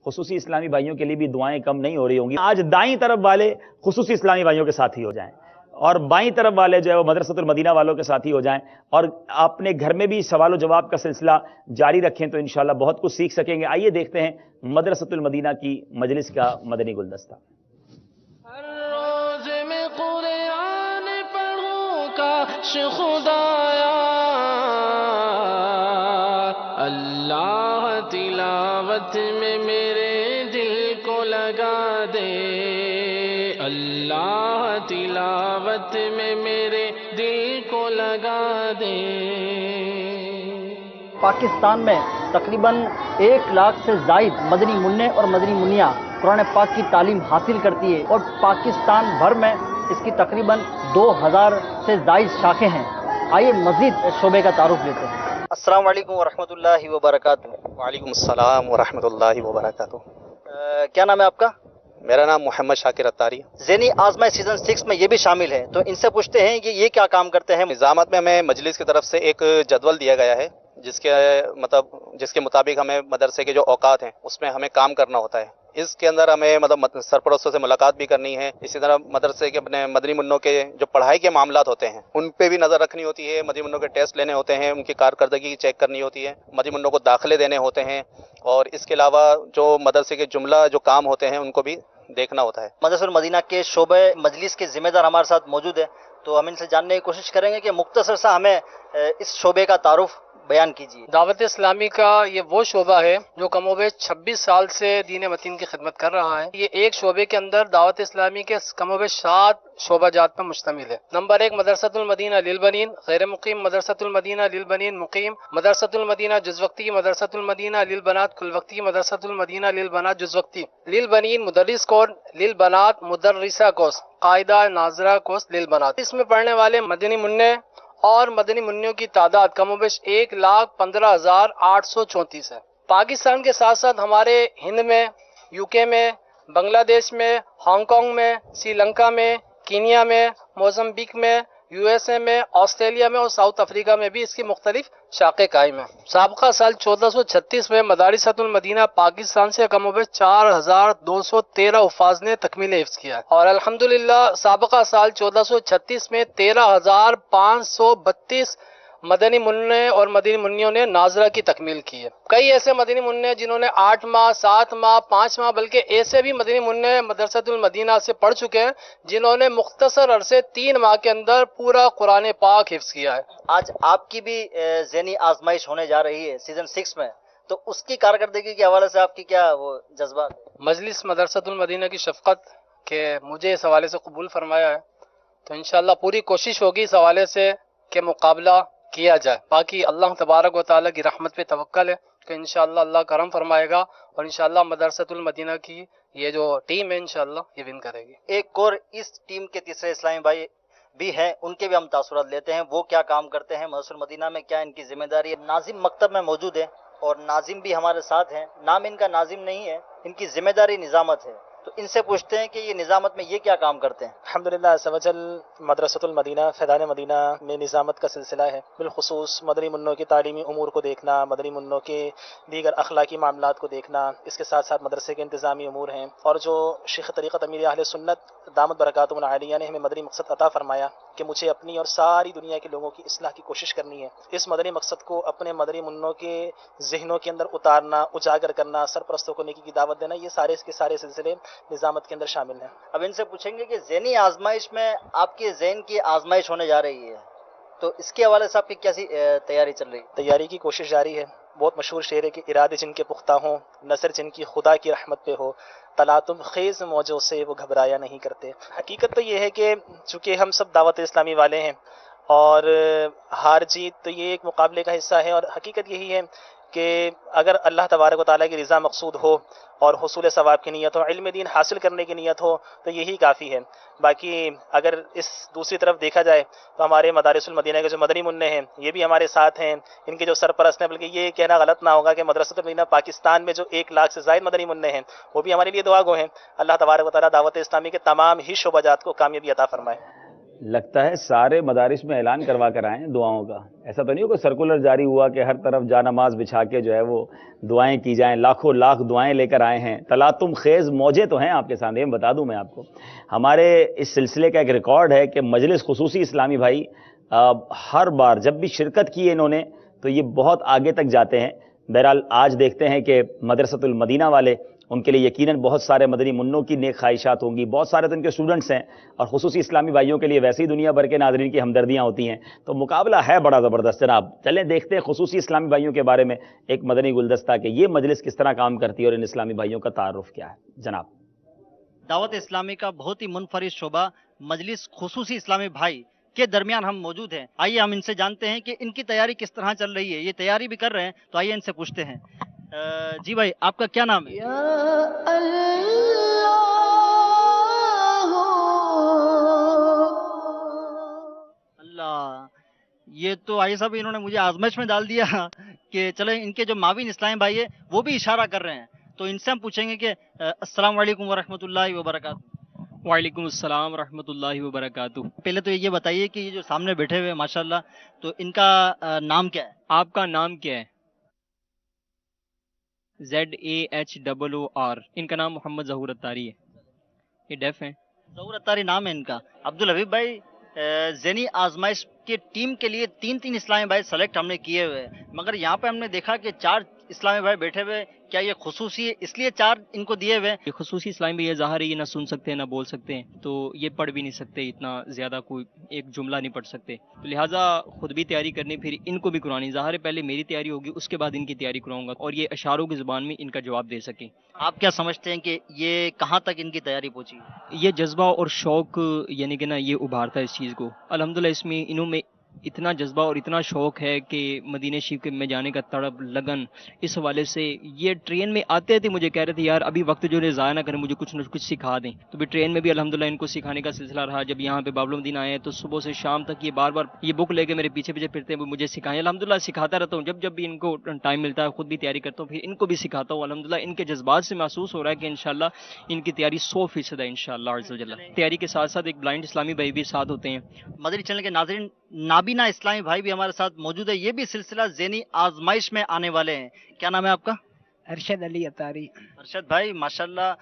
خصوصی اسلامی بھائیوں کے لیے بھی دعائیں کم نہیں ہو رہی ہوں گی. آج دائیں طرف والے خصوصی اسلامی بھائیوں کے ساتھی ہو جائیں اور بائیں طرف والے جو ہے وہ مدرسۃ المدینہ والوں کے ساتھی ہو جائیں, اور اپنے گھر میں بھی سوال و جواب کا سلسلہ جاری رکھیں تو انشاءاللہ بہت کچھ سیکھ سکیں گے. آئیے دیکھتے ہیں مدرسۃ المدینہ کی مجلس کا مدنی گلدستہ. ہر روز میں قرآن پڑھوں کاش خدایا اللہ تلاوت میں میرے دل کو لگا دے, اللہ تلاوت میں میرے دل کو لگا دے. پاکستان میں تقریباً 1 لاکھ سے زائد مدنی منع اور مدنی منیا قرآن پاک کی تعلیم حاصل کرتی ہے, اور پاکستان بھر میں اس کی تقریباً 2000 سے زائد شاخیں ہیں. آئیے مزید شعبے کا تعارف لیتے ہیں. السلام علیکم ورحمۃ اللہ وبرکاتہ. وعلیکم السلام ورحمۃ اللہ وبرکاتہ. کیا نام ہے آپ کا؟ میرا نام محمد شاکر اتاری. ذہنی آزمائش سیزن 6 میں یہ بھی شامل ہے, تو ان سے پوچھتے ہیں کہ یہ کیا کام کرتے ہیں. نظامت میں ہمیں مجلس کی طرف سے ایک جدول دیا گیا ہے جس کے مطابق ہمیں مدرسے کے جو اوقات ہیں اس میں ہمیں کام کرنا ہوتا ہے. اس کے اندر ہمیں سرپرستوں سے ملاقات بھی کرنی ہے. اسی طرح مدرسے کے اپنے مدنی منوں کے جو پڑھائی کے معاملات ہوتے ہیں ان پہ بھی نظر رکھنی ہوتی ہے. مدنی منوں کے ٹیسٹ لینے ہوتے ہیں, ان کی کارکردگی چیک کرنی ہوتی ہے, مدنی منوں کو داخلے دینے ہوتے ہیں, اور اس کے علاوہ جو مدرسے کے جملہ جو کام ہوتے ہیں ان کو بھی دیکھنا ہوتا ہے. مدرسہ المدینہ کے شعبہ مجلس کے ذمہ دار ہمارے ساتھ موجود ہیں, تو ہم ان سے جاننے کی کوشش کریں گے کہ مختصر سا ہمیں اس شعبے کا تعارف بیان کیجیے. دعوت اسلامی کا یہ وہ شعبہ ہے جو کم و بیش 26 سال سے دین متین کی خدمت کر رہا ہے. یہ ایک شعبے کے اندر دعوت اسلامی کے کم و بیش 7 شعبہ جات پر مشتمل ہے. نمبر 1 مدرسۃ المدینہ للبنین غیر مقیم, مدرسۃ المدینہ للبنین مقیم, مدرسۃ المدینہ جز وقتی, مدرسۃ المدینہ للبنات کل وقتی, مدرسۃ المدینہ للبنات جز وقتی, للبنین مدرس کورس, للبنات مدرسہ کورس, قاعدہ ناظرہ کورس للبنات. اس میں پڑھنے والے مدنی منع اور مدنی منوں کی تعداد کم و بیش 1,15,834 ہے. پاکستان کے ساتھ ساتھ ہمارے ہند میں, یو کے میں, بنگلہ دیش میں, ہانگ کانگ میں, سری لنکا میں, کینیا میں, موزمبیق میں, یو ایس اے میں, آسٹریلیا میں اور ساؤتھ افریقہ میں بھی اس کی مختلف شاخیں قائم ہیں. سابقہ سال 1436 میں مدارست المدینہ پاکستان سے کم و بیش 4,213 حفاظ نے تکمیل حفظ کیا ہے, اور الحمدللہ سابقہ سال 1436 میں 13,532 مدنی منع اور مدنی منیوں نے ناظرہ کی تکمیل کی ہے. کئی ایسے مدنی منع جنہوں نے 8 ماہ 7 ماہ 5 ماہ بلکہ ایسے بھی مدنی منع مدرسۃ المدینہ سے پڑھ چکے ہیں جنہوں نے مختصر عرصے 3 ماہ کے اندر پورا قرآن پاک حفظ کیا ہے. آج آپ کی بھی ذہنی آزمائش ہونے جا رہی ہے سیزن 6 میں, تو اس کی کارکردگی کے حوالے سے آپ کی کیا وہ جذبات؟ مجلس مدرسۃ المدینہ کی شفقت کہ مجھے اس حوالے سے قبول فرمایا ہے, تو انشاءاللہ پوری کوشش ہوگی اس حوالے سے کہ مقابلہ کیا جائے. باقی اللہ تبارک و تعالیٰ کی رحمت پہ توکل ہے کہ انشاءاللہ اللہ کرم فرمائے گا, اور انشاءاللہ مدرسۃ المدینہ کی یہ جو ٹیم ہے انشاءاللہ یہ ون کرے گی. ایک اور اس ٹیم کے تیسرے اسلامی بھائی بھی ہیں, ان کے بھی ہم تاثرات لیتے ہیں. وہ کیا کام کرتے ہیں مدرسۃ المدینہ میں, کیا ان کی ذمہ داری ہے. ناظم مکتب میں موجود ہے اور ناظم بھی ہمارے ساتھ ہیں. نام ان کا ناظم نہیں ہے, ان کی ذمہ داری نظامت ہے. تو ان سے پوچھتے ہیں کہ یہ نظامت میں یہ کیا کام کرتے ہیں. الحمدللہ عز و جل مدرسۃ المدینہ فیضان مدینہ میں نظامت کا سلسلہ ہے. بالخصوص مدنی منوں کی تعلیمی امور کو دیکھنا, مدنی منوں کے دیگر اخلاقی معاملات کو دیکھنا, اس کے ساتھ ساتھ مدرسے کے انتظامی امور ہیں. اور جو شیخ طریقت امیر اہل سنت دامت برکاتہم العالیہ نے ہمیں مدنی مقصد عطا فرمایا کہ مجھے اپنی اور ساری دنیا کے لوگوں کی اصلاح کی کوشش کرنی ہے, اس مدنی مقصد کو اپنے مدنی منوں کے ذہنوں کے اندر اتارنا, اجاگر کرنا, سرپرستوں کو نیکی کی دعوت دینا, یہ سارے کے سارے سلسلے نظامت کے اندر شامل ہیں. اب ان سے پوچھیں گے کہ ذہنی آزمائش میں آپ کے ذہن کی آزمائش ہونے جا رہی ہے, تو اس کے حوالے سے آپ کی کیسی تیاری چل رہی ہے؟ تیاری کی کوشش جاری ہے. بہت مشہور شعر ہے کہ ارادے جن کے پختہ ہوں, نظر جن کی خدا کی رحمت پہ ہو, تلاطم خیز موجوں سے وہ گھبرایا نہیں کرتے. حقیقت تو یہ ہے کہ چونکہ ہم سب دعوت اسلامی والے ہیں اور ہار جیت تو یہ ایک مقابلے کا حصہ ہے, اور حقیقت یہی ہے کہ اگر اللہ تبارک و تعالیٰ کی رضا مقصود ہو اور حصول ثواب کی نیت ہو, علم دین حاصل کرنے کی نیت ہو, تو یہی کافی ہے. باقی اگر اس دوسری طرف دیکھا جائے تو ہمارے مدارس المدینہ کے جو مدنی منع ہیں یہ بھی ہمارے ساتھ ہیں. ان کے جو سرپرست ہیں, بلکہ یہ کہنا غلط نہ ہوگا کہ مدرسۃ المدینہ پاکستان میں جو 1 لاکھ سے زائد مدنی منع ہیں وہ بھی ہمارے لیے دعا گو ہیں. اللہ تبارک و تعالیٰ دعوت اسلامی کے تمام ہی شعبہ جات کو کامیابی عطا فرمائے. لگتا ہے سارے مدارس میں اعلان کروا کر آئے ہیں دعاؤں کا. ایسا تو نہیں ہو کہ سرکولر جاری ہوا کہ ہر طرف جا نماز بچھا کے جو ہے وہ دعائیں کی جائیں, لاکھوں لاکھ دعائیں لے کر آئے ہیں. تلاطم خیز موجیں تو ہیں آپ کے سامنے. بتا دوں میں آپ کو, ہمارے اس سلسلے کا ایک ریکارڈ ہے کہ مجلس خصوصی اسلامی بھائی ہر بار جب بھی شرکت کی انہوں نے تو یہ بہت آگے تک جاتے ہیں. بہرحال آج دیکھتے ہیں کہ مدرسۃ المدینہ والے, ان کے لیے یقیناً بہت سارے مدنی منوں کی نیک خواہشات ہوں گی, بہت سارے تو ان کے اسٹوڈنٹس ہیں, اور خصوصی اسلامی بھائیوں کے لیے ویسے ہی دنیا بھر کے ناظرین کی ہمدردیاں ہوتی ہیں. تو مقابلہ ہے بڑا زبردست جناب. چلیں دیکھتے ہیں خصوصی اسلامی بھائیوں کے بارے میں ایک مدنی گلدستہ کہ یہ مجلس کس طرح کام کرتی ہے اور ان اسلامی بھائیوں کا تعارف کیا ہے. جناب, دعوت اسلامی کا بہت ہی منفرد شعبہ مجلس خصوصی اسلامی بھائی کے درمیان ہم موجود ہیں. آئیے ہم ان سے جانتے ہیں کہ ان کی تیاری کس طرح چل رہی ہے. یہ تیاری بھی کر رہے ہیں تو آئیے ان سے پوچھتے ہیں. جی بھائی, آپ کا کیا نام ہے؟ اللہ, یہ تو آئی صاحب انہوں نے مجھے آزمائش میں ڈال دیا کہ چلے ان کے جو معاون اسلامی بھائی ہے وہ بھی اشارہ کر رہے ہیں. تو ان سے ہم پوچھیں گے کہ السلام علیکم ورحمۃ اللہ وبرکاتہ. وعلیکم السلام ورحمۃ اللہ وبرکاتہ. پہلے تو یہ بتائیے کہ یہ جو سامنے بیٹھے ہوئے ماشاءاللہ, تو ان کا نام کیا ہے؟ آپ کا نام کیا ہے؟ ZAHOOR. ان کا نام محمد ظہور اتاری ہے. یہ ڈیف ہیں. ظہور اتاری نام ہے ان کا. عبدالحبیب بھائی, ذہنی آزمائش کی ٹیم کے لیے 3 اسلامی بھائی سلیکٹ ہم نے کیے ہوئے, مگر یہاں پہ ہم نے دیکھا کہ 4 اسلامی بھائی بیٹھے ہوئے. کیا یہ خصوصی ہے اس لیے 4 ان کو دیے ہوئے؟ یہ خصوصی اسلام بھی یہ ظاہر ہے یہ نہ سن سکتے ہیں نہ بول سکتے ہیں, تو یہ پڑھ بھی نہیں سکتے, اتنا زیادہ کوئی ایک جملہ نہیں پڑھ سکتے, تو لہٰذا خود بھی تیاری کرنی پھر ان کو بھی کرانی. ظاہر ہے پہلے میری تیاری ہوگی اس کے بعد ان کی تیاری کراؤں گا اور یہ اشاروں کی زبان میں ان کا جواب دے سکیں. آپ کیا سمجھتے ہیں کہ یہ کہاں تک ان کی تیاری پہنچی؟ یہ جذبہ اور شوق یعنی کہ نا یہ ابھارتا ہے اس چیز کو. الحمدللہ اس میں انہوں میں اتنا جذبہ اور اتنا شوق ہے کہ مدینہ شریف کے میں جانے کا تڑپ لگن, اس حوالے سے یہ ٹرین میں آتے تھے مجھے کہہ رہے تھے یار ابھی وقت جو ہے ضائع نہ کریں, مجھے کچھ نہ کچھ سکھا دیں. تو بھی ٹرین میں بھی الحمدللہ ان کو سکھانے کا سلسلہ رہا. جب یہاں پہ باب المدینہ آئے تو صبح سے شام تک یہ بار بار یہ بک لے کے میرے پیچھے پیچھے پھرتے ہیں, مجھے سکھائیں. الحمدللہ سکھاتا رہتا ہوں, جب بھی ان کو ٹائم ملتا ہے خود بھی تیاری کرتا ہوں, پھر ان کو بھی سکھاتا ہوں. الحمدللہ ان کے جذبات سے محسوس ہو رہا ہے کہ انشاءاللہ ان کی تیاری 100% ہے انشاءاللہ عز و جل. تیاری کے ساتھ ساتھ ایک بلائنڈ اسلامی بھائی بھی ساتھ ہوتے ہیں. مدنی چینل کے ناظرین, نابینا اسلامی بھائی بھی ہمارے ساتھ موجود ہے. یہ بھی سلسلہ ذہنی آزمائش میں آنے والے ہیں. کیا نام ہے آپ کا؟ ارشد علی اتاری. ارشد بھائی, ماشاءاللہ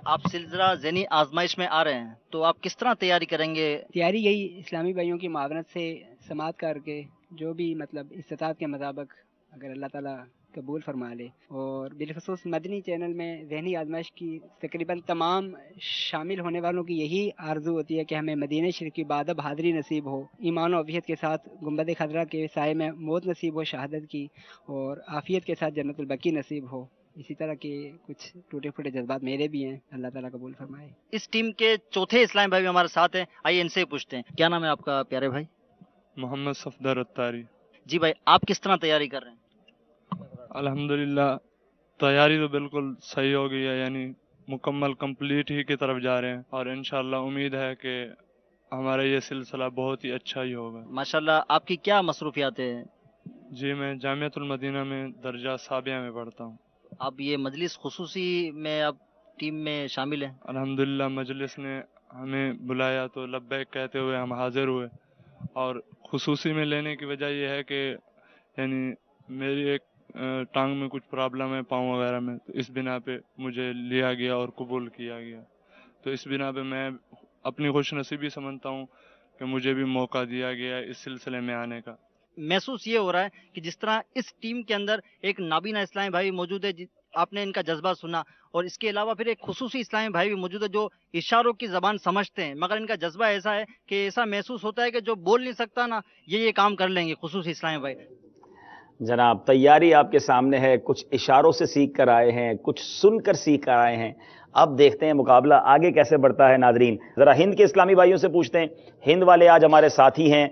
آپ سلسلہ ذہنی آزمائش میں آ رہے ہیں, تو آپ کس طرح تیاری کریں گے؟ تیاری یہی اسلامی بھائیوں کی معاونت سے سماعت کر کے جو بھی مطلب استطاعت کے مطابق اگر اللہ تعالیٰ قبول فرما لے. اور بالخصوص مدنی چینل میں ذہنی آزمائش کی تقریباً تمام شامل ہونے والوں کی یہی آرزو ہوتی ہے کہ ہمیں مدینہ شریف کی بادب حاضری نصیب ہو, ایمان و عافیت کے ساتھ گنبد خضرا کے سائے میں موت نصیب ہو شہادت کی, اور عافیت کے ساتھ جنت البقیع نصیب ہو. اسی طرح کے کچھ ٹوٹے پھوٹے جذبات میرے بھی ہیں, اللہ تعالیٰ قبول فرمائے. اس ٹیم کے چوتھے اسلامی بھائی بھی ہمارے ساتھ ہیں, آئیے ان سے پوچھتے ہیں. کیا نام ہے آپ کا پیارے بھائی؟ محمد صفدر اتاری. جی بھائی, آپ کس طرح تیاری کر رہے ہیں؟ الحمدللہ تیاری تو بالکل صحیح ہو گئی ہے, یعنی مکمل کمپلیٹ ہی کی طرف جا رہے ہیں, اور انشاءاللہ امید ہے کہ ہمارا یہ سلسلہ بہت ہی اچھا ہی ہوگا. ماشاءاللہ آپ کی کیا مصروفیات ہیں؟ جی میں جامعۃ المدینہ میں درجہ ثانویہ میں پڑھتا ہوں. آپ یہ مجلس خصوصی میں آپ ٹیم میں شامل ہیں؟ الحمدللہ مجلس نے ہمیں بلایا تو لبیک کہتے ہوئے ہم حاضر ہوئے, اور خصوصی میں لینے کی وجہ یہ ہے کہ یعنی میری ایک ٹانگ میں کچھ پرابلم ہے پاؤں وغیرہ میں, تو اس بنا پہ مجھے لیا گیا اور قبول کیا گیا. تو اس بنا پہ میں اپنی خوش نصیبی سمجھتا ہوں کہ مجھے بھی موقع دیا گیا اس سلسلے میں آنے کا. محسوس یہ ہو رہا ہے کہ جس طرح اس ٹیم کے اندر ایک نابینا اسلامی بھائی موجود ہے, آپ نے ان کا جذبہ سنا, اور اس کے علاوہ پھر ایک خصوصی اسلامی بھائی بھی موجود ہے جو اشاروں کی زبان سمجھتے ہیں, مگر ان کا جذبہ ایسا ہے کہ ایسا محسوس ہوتا ہے کہ جو بول نہیں سکتا نا یہ کام کر لیں گے خصوصی اسلامی بھائی. جناب تیاری آپ کے سامنے ہے, کچھ اشاروں سے سیکھ کر آئے ہیں, کچھ سن کر سیکھ کر آئے ہیں. اب دیکھتے ہیں مقابلہ آگے کیسے بڑھتا ہے. ناظرین ذرا ہند کے اسلامی بھائیوں سے پوچھتے ہیں. ہند والے آج ہمارے ساتھی ہیں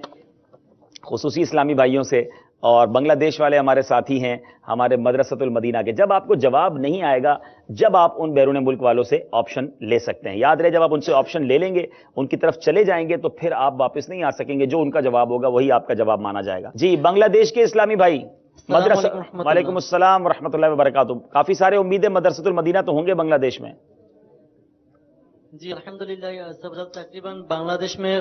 خصوصی اسلامی بھائیوں سے, اور بنگلہ دیش والے ہمارے ساتھی ہیں ہمارے مدرسۃ المدینہ کے. جب آپ کو جواب نہیں آئے گا, جب آپ ان بیرون ملک والوں سے آپشن لے سکتے ہیں. یاد رہے جب آپ ان سے آپشن لے لیں گے, ان کی طرف چلے جائیں گے, تو پھر آپ واپس نہیں آ سکیں گے. جو ان کا جواب ہوگا وہی آپ کا جواب مانا جائے گا. جی بنگلہ دیش کے اسلامی بھائی مدرسہ. وعلیکم السلام ورحمۃ اللہ وبرکاتہ. کافی سارے امیدیں مدرسۃ المدینہ تو ہوں گے بنگلہ دیش میں. جی الحمدللہ تقریباً بنگلہ دیش میں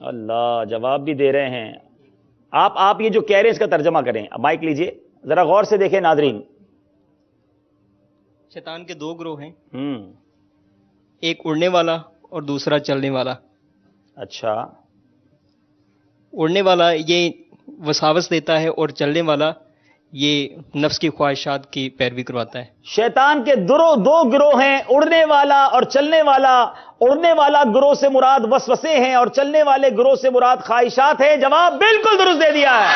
اللہ جواب بھی دے رہے ہیں. آپ یہ جو کہہ رہے ہیں اس کا ترجمہ کریں. اب مائک لیجئے, ذرا غور سے دیکھیں ناظرین. شیطان کے دو گروہ ہیں, ایک اڑنے والا اور دوسرا چلنے والا. اچھا, اڑنے والا یہ وساوس دیتا ہے اور چلنے والا یہ نفس کی خواہشات کی پیروی کرواتا ہے. شیطان کے دو گروہ ہیں, اڑنے والا اور چلنے والا. اڑنے والا گروہ سے مراد وسوسے ہیں اور چلنے والے گروہ سے مراد خواہشات ہیں. جواب بالکل درست دے دیا ہے.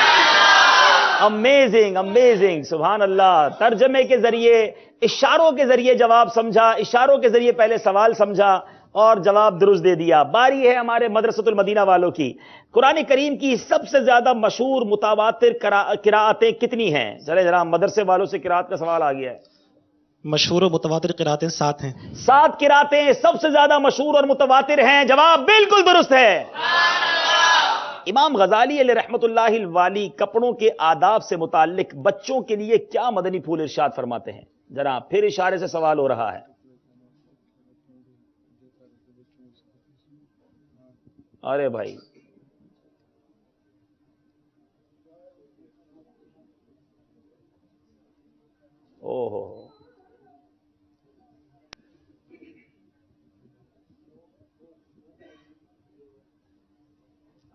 امیزنگ امیزنگ, سبحان اللہ. ترجمے کے ذریعے, اشاروں کے ذریعے جواب سمجھا, اشاروں کے ذریعے پہلے سوال سمجھا اور جواب درست دے دیا. باری ہے ہمارے مدرسۃ المدینہ والوں کی. قرآن کریم کی سب سے زیادہ مشہور متواتر قراءتیں کتنی ہیں؟ چلے جناب مدرسے والوں سے قراءت کا سوال آ گیا ہے. مشہور و متواتر قراتیں 7 ہیں. 7 قراءتیں سب سے زیادہ مشہور اور متواتر ہیں. جواب بالکل درست ہے. امام غزالی علیہ رحمت اللہ الوالی کپڑوں کے آداب سے متعلق بچوں کے لیے کیا مدنی پھول ارشاد فرماتے ہیں؟ جناب پھر اشارے سے سوال ہو رہا ہے. ارے بھائی, او ہو,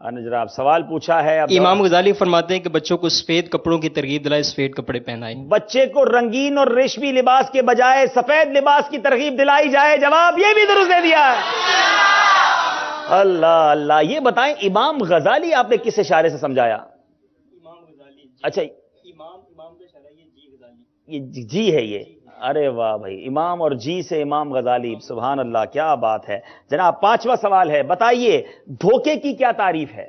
جناب سوال پوچھا ہے. امام غزالی فرماتے ہیں کہ بچوں کو سفید کپڑوں کی ترغیب دلائے, سفید کپڑے پہنائیں. بچے کو رنگین اور ریشمی لباس کے بجائے سفید لباس کی ترغیب دلائی جائے. جواب یہ بھی درست دے دیا ہے. اللہ اللہ. یہ بتائیں امام غزالی آپ نے کس اشارے سے سمجھایا؟ امام غزالی. اچھا, امام کا اشارہ یہ جی غزالی. یہ جی ہے یہ. ارے واہ بھائی, امام اور جی سے امام غزالی. سبحان اللہ, کیا بات ہے. جناب 5واں سوال ہے, بتائیے دھوکے کی کیا تعریف ہے؟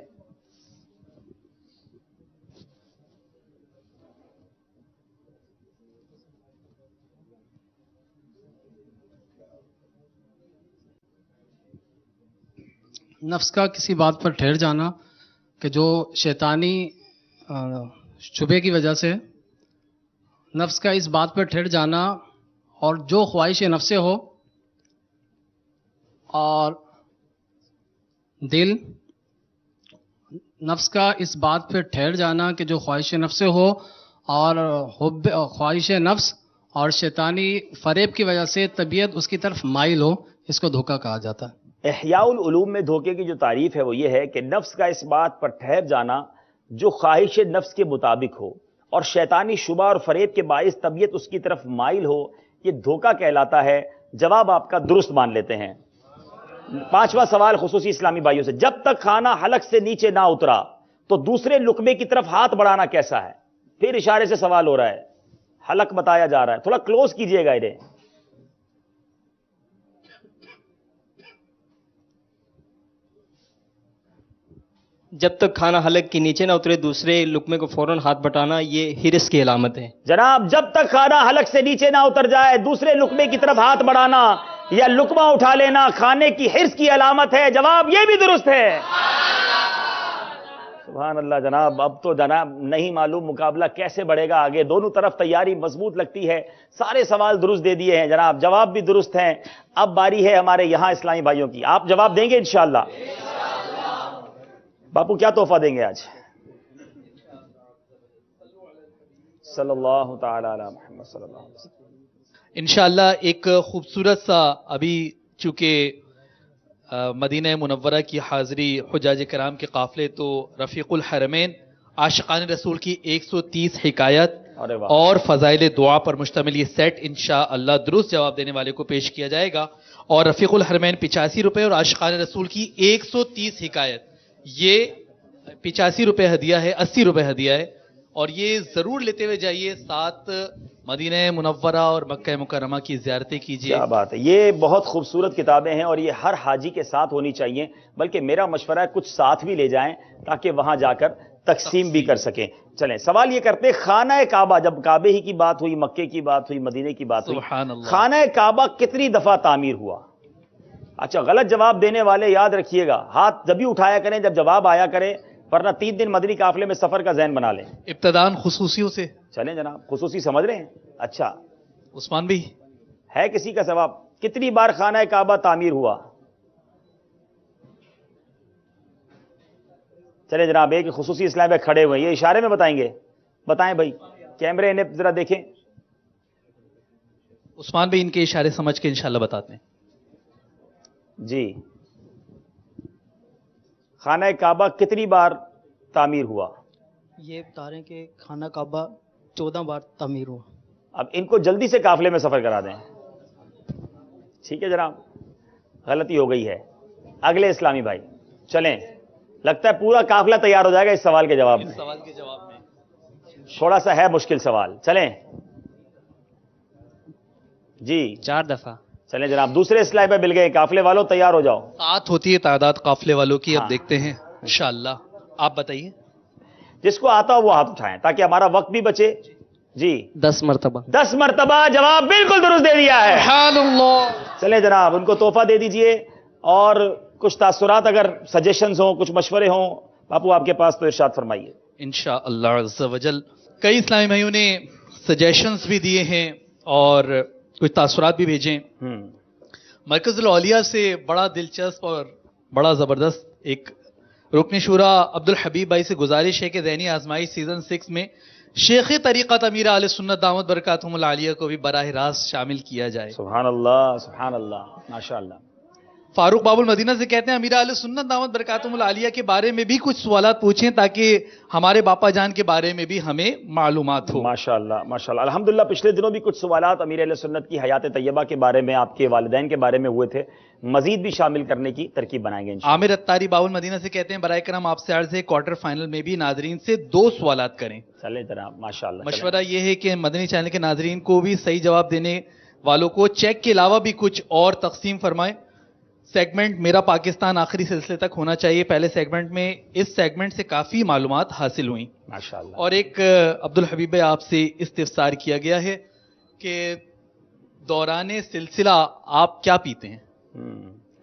نفس کا کسی بات پر ٹھہر جانا کہ جو شیطانی شبے کی وجہ سے نفس کا اس بات پر ٹھہر جانا اور جو خواہش نفس ہو اور دل نفس کا اس بات پہ ٹھہر جانا کہ جو خواہش نفس ہو اور خواہش نفس اور شیطانی فریب کی وجہ سے طبیعت اس کی طرف مائل ہو, اس کو دھوکہ کہا جاتا ہے. احیاء العلوم میں دھوکے کی جو تعریف ہے وہ یہ ہے کہ نفس کا اس بات پر ٹھہر جانا جو خواہش نفس کے مطابق ہو اور شیطانی شبہ اور فریب کے باعث طبیعت اس کی طرف مائل ہو, یہ دھوکہ کہلاتا ہے. جواب آپ کا درست مان لیتے ہیں. 5واں سوال خصوصی اسلامی بھائیوں سے, جب تک کھانا حلق سے نیچے نہ اترا تو دوسرے لقمے کی طرف ہاتھ بڑھانا کیسا ہے؟ پھر اشارے سے سوال ہو رہا ہے, حلق بتایا جا رہا ہے. تھوڑا کلوز کیجئے گا انہیں. جب تک کھانا حلق کے نیچے نہ اترے دوسرے لقمے کو فوراً ہاتھ بٹانا یہ حرص کی علامت ہے. جناب جب تک کھانا حلق سے نیچے نہ اتر جائے دوسرے لقمے کی طرف ہاتھ بڑھانا یا لقمہ اٹھا لینا کھانے کی حرص کی علامت ہے. جواب یہ بھی درست ہے. سبحان اللہ. جناب اب تو جناب نہیں معلوم مقابلہ کیسے بڑھے گا آگے. دونوں طرف تیاری مضبوط لگتی ہے. سارے سوال درست دے دیے ہیں جناب, جواب بھی درست ہیں. اب باری ہے ہمارے یہاں اسلامی بھائیوں کی. آپ جواب دیں گے انشاءاللہ؟ باپو کیا تحفہ دیں گے آج؟ صلی اللہ تعالی علی محمد صلی اللہ علیہ وسلم. انشاءاللہ ایک خوبصورت سا, ابھی چونکہ مدینہ منورہ کی حاضری حجاج کرام کے قافلے تو رفیق الحرمین عاشقان رسول کی 130 حکایت اور فضائل دعا پر مشتمل یہ سیٹ انشاءاللہ درست جواب دینے والے کو پیش کیا جائے گا. اور رفیق الحرمین 85 روپے اور عاشقان رسول کی 130 حکایت یہ 85 روپے ہدیہ ہے, 80 روپے ہدیہ ہے. اور یہ ضرور لیتے ہوئے جائیے, ساتھ مدینہ منورہ اور مکہ مکرمہ کی زیارتیں کیجیے. کیا بات ہے. یہ بہت خوبصورت کتابیں ہیں اور یہ ہر حاجی کے ساتھ ہونی چاہیے. بلکہ میرا مشورہ ہے کچھ ساتھ بھی لے جائیں تاکہ وہاں جا کر تقسیم بھی کر سکیں. چلیں سوال یہ کرتے ہیں, خانہ کعبہ, جب کعبے ہی کی بات ہوئی, مکے کی بات ہوئی, مدینے کی بات ہوئی, خانہ کعبہ کتنی دفعہ تعمیر ہوا؟ اچھا غلط جواب دینے والے یاد رکھیے گا ہاتھ جب بھی اٹھایا کریں جب جواب آیا کرے, ورنہ 3 دن مدنی قافلے میں سفر کا ذہن بنا لیں. ابتدان خصوصیوں سے چلیں جناب, خصوصی سمجھ رہے ہیں. اچھا عثمان بھی ہے کسی کا جواب؟ کتنی بار خانہ کعبہ تعمیر ہوا؟ چلے جناب، ایک خصوصی اسلام بھائی کھڑے ہوئے ہیں، یہ اشارے میں بتائیں گے؟ بتائیں بھائی، کیمرے انہیں ذرا دیکھیں. عثمان بھائی ان کے اشارے سمجھ کے انشاءاللہ بتاتے ہیں. جی، خانہ کعبہ کتنی بار تعمیر ہوا؟ یہ بتا رہے ہیں کہ خانہ کعبہ 14 بار تعمیر ہوا. اب ان کو جلدی سے قافلے میں سفر کرا دیں. ٹھیک ہے جناب، غلطی ہو گئی ہے. اگلے اسلامی بھائی چلیں، لگتا ہے پورا قافلہ تیار ہو جائے گا اس سوال کے جواب میں. سوال کے جواب میں تھوڑا سا ہے مشکل سوال. چلیں جی 4 دفعہ. چلیں جناب، دوسرے اسلامی بھائی مل گئے. قافلے والوں تیار ہو جاؤ. 7 ہوتی ہے تعداد قافلے والوں کی. ہاں. اب دیکھتے ہیں انشاءاللہ. آپ بتائیے. جس کو آتا ہو وہ ہاتھ اٹھائیں تاکہ ہمارا وقت بھی بچے. جی 10 مرتبہ. 10 مرتبہ. جواب بالکل درست دے دیا ہے. سبحان اللہ. چلیں جناب، ان کو تحفہ دے دیجئے. اور کچھ تاثرات، اگر سجیشنز ہوں، کچھ مشورے ہوں باپو آپ کے پاس تو ارشاد فرمائیے. انشاءاللہ عز و جل. کئی اسلامی بھائیوں نے سجیشنز بھی دیے ہیں اور کچھ تاثرات بھی بھیجیں. مرکز الاولیاء سے بڑا دلچسپ اور بڑا زبردست ایک رکن شورا عبدالحبیب بھائی سے گزارش ہے کہ ذہنی آزمائی سیزن 6 میں شیخ طریقت امیر اہل سنت دامت برکاتہم العالیہ کو بھی براہ راست شامل کیا جائے. سبحان اللہ، سبحان اللہ، ماشاء اللہ. فاروق باب المدینہ سے کہتے ہیں امیر اہل سنت دامت برکاتہم العالیہ کے بارے میں بھی کچھ سوالات پوچھیں تاکہ ہمارے باپا جان کے بارے میں بھی ہمیں معلومات ہو. ماشاء اللہ، ماشاء اللہ، الحمدللہ. پچھلے دنوں بھی کچھ سوالات امیر اہل سنت کی حیات طیبہ کے بارے میں، آپ کے والدین کے بارے میں ہوئے تھے. مزید بھی شامل کرنے کی ترکیب بنائیں گے انشاءاللہ. عامر اتاری باب المدینہ سے کہتے ہیں برائے کرم آپ سے عرض ہے کوارٹر فائنل میں بھی ناظرین سے 2 سوالات کریں. چلیں جناب، ماشاء اللہ. مشورہ یہ ہے کہ مدنی چینل کے ناظرین کو بھی صحیح جواب دینے والوں کو چیک کے علاوہ بھی کچھ اور تقسیم فرمائیں. سیگمنٹ میرا پاکستان آخری سلسلے تک ہونا چاہیے. پہلے سیگمنٹ میں اس سیگمنٹ سے کافی معلومات حاصل ہوئیں ماشاءاللہ. اور ایک عبدالحبیب بھائی آپ سے استفسار کیا گیا ہے کہ دوران سلسلہ آپ کیا پیتے ہیں؟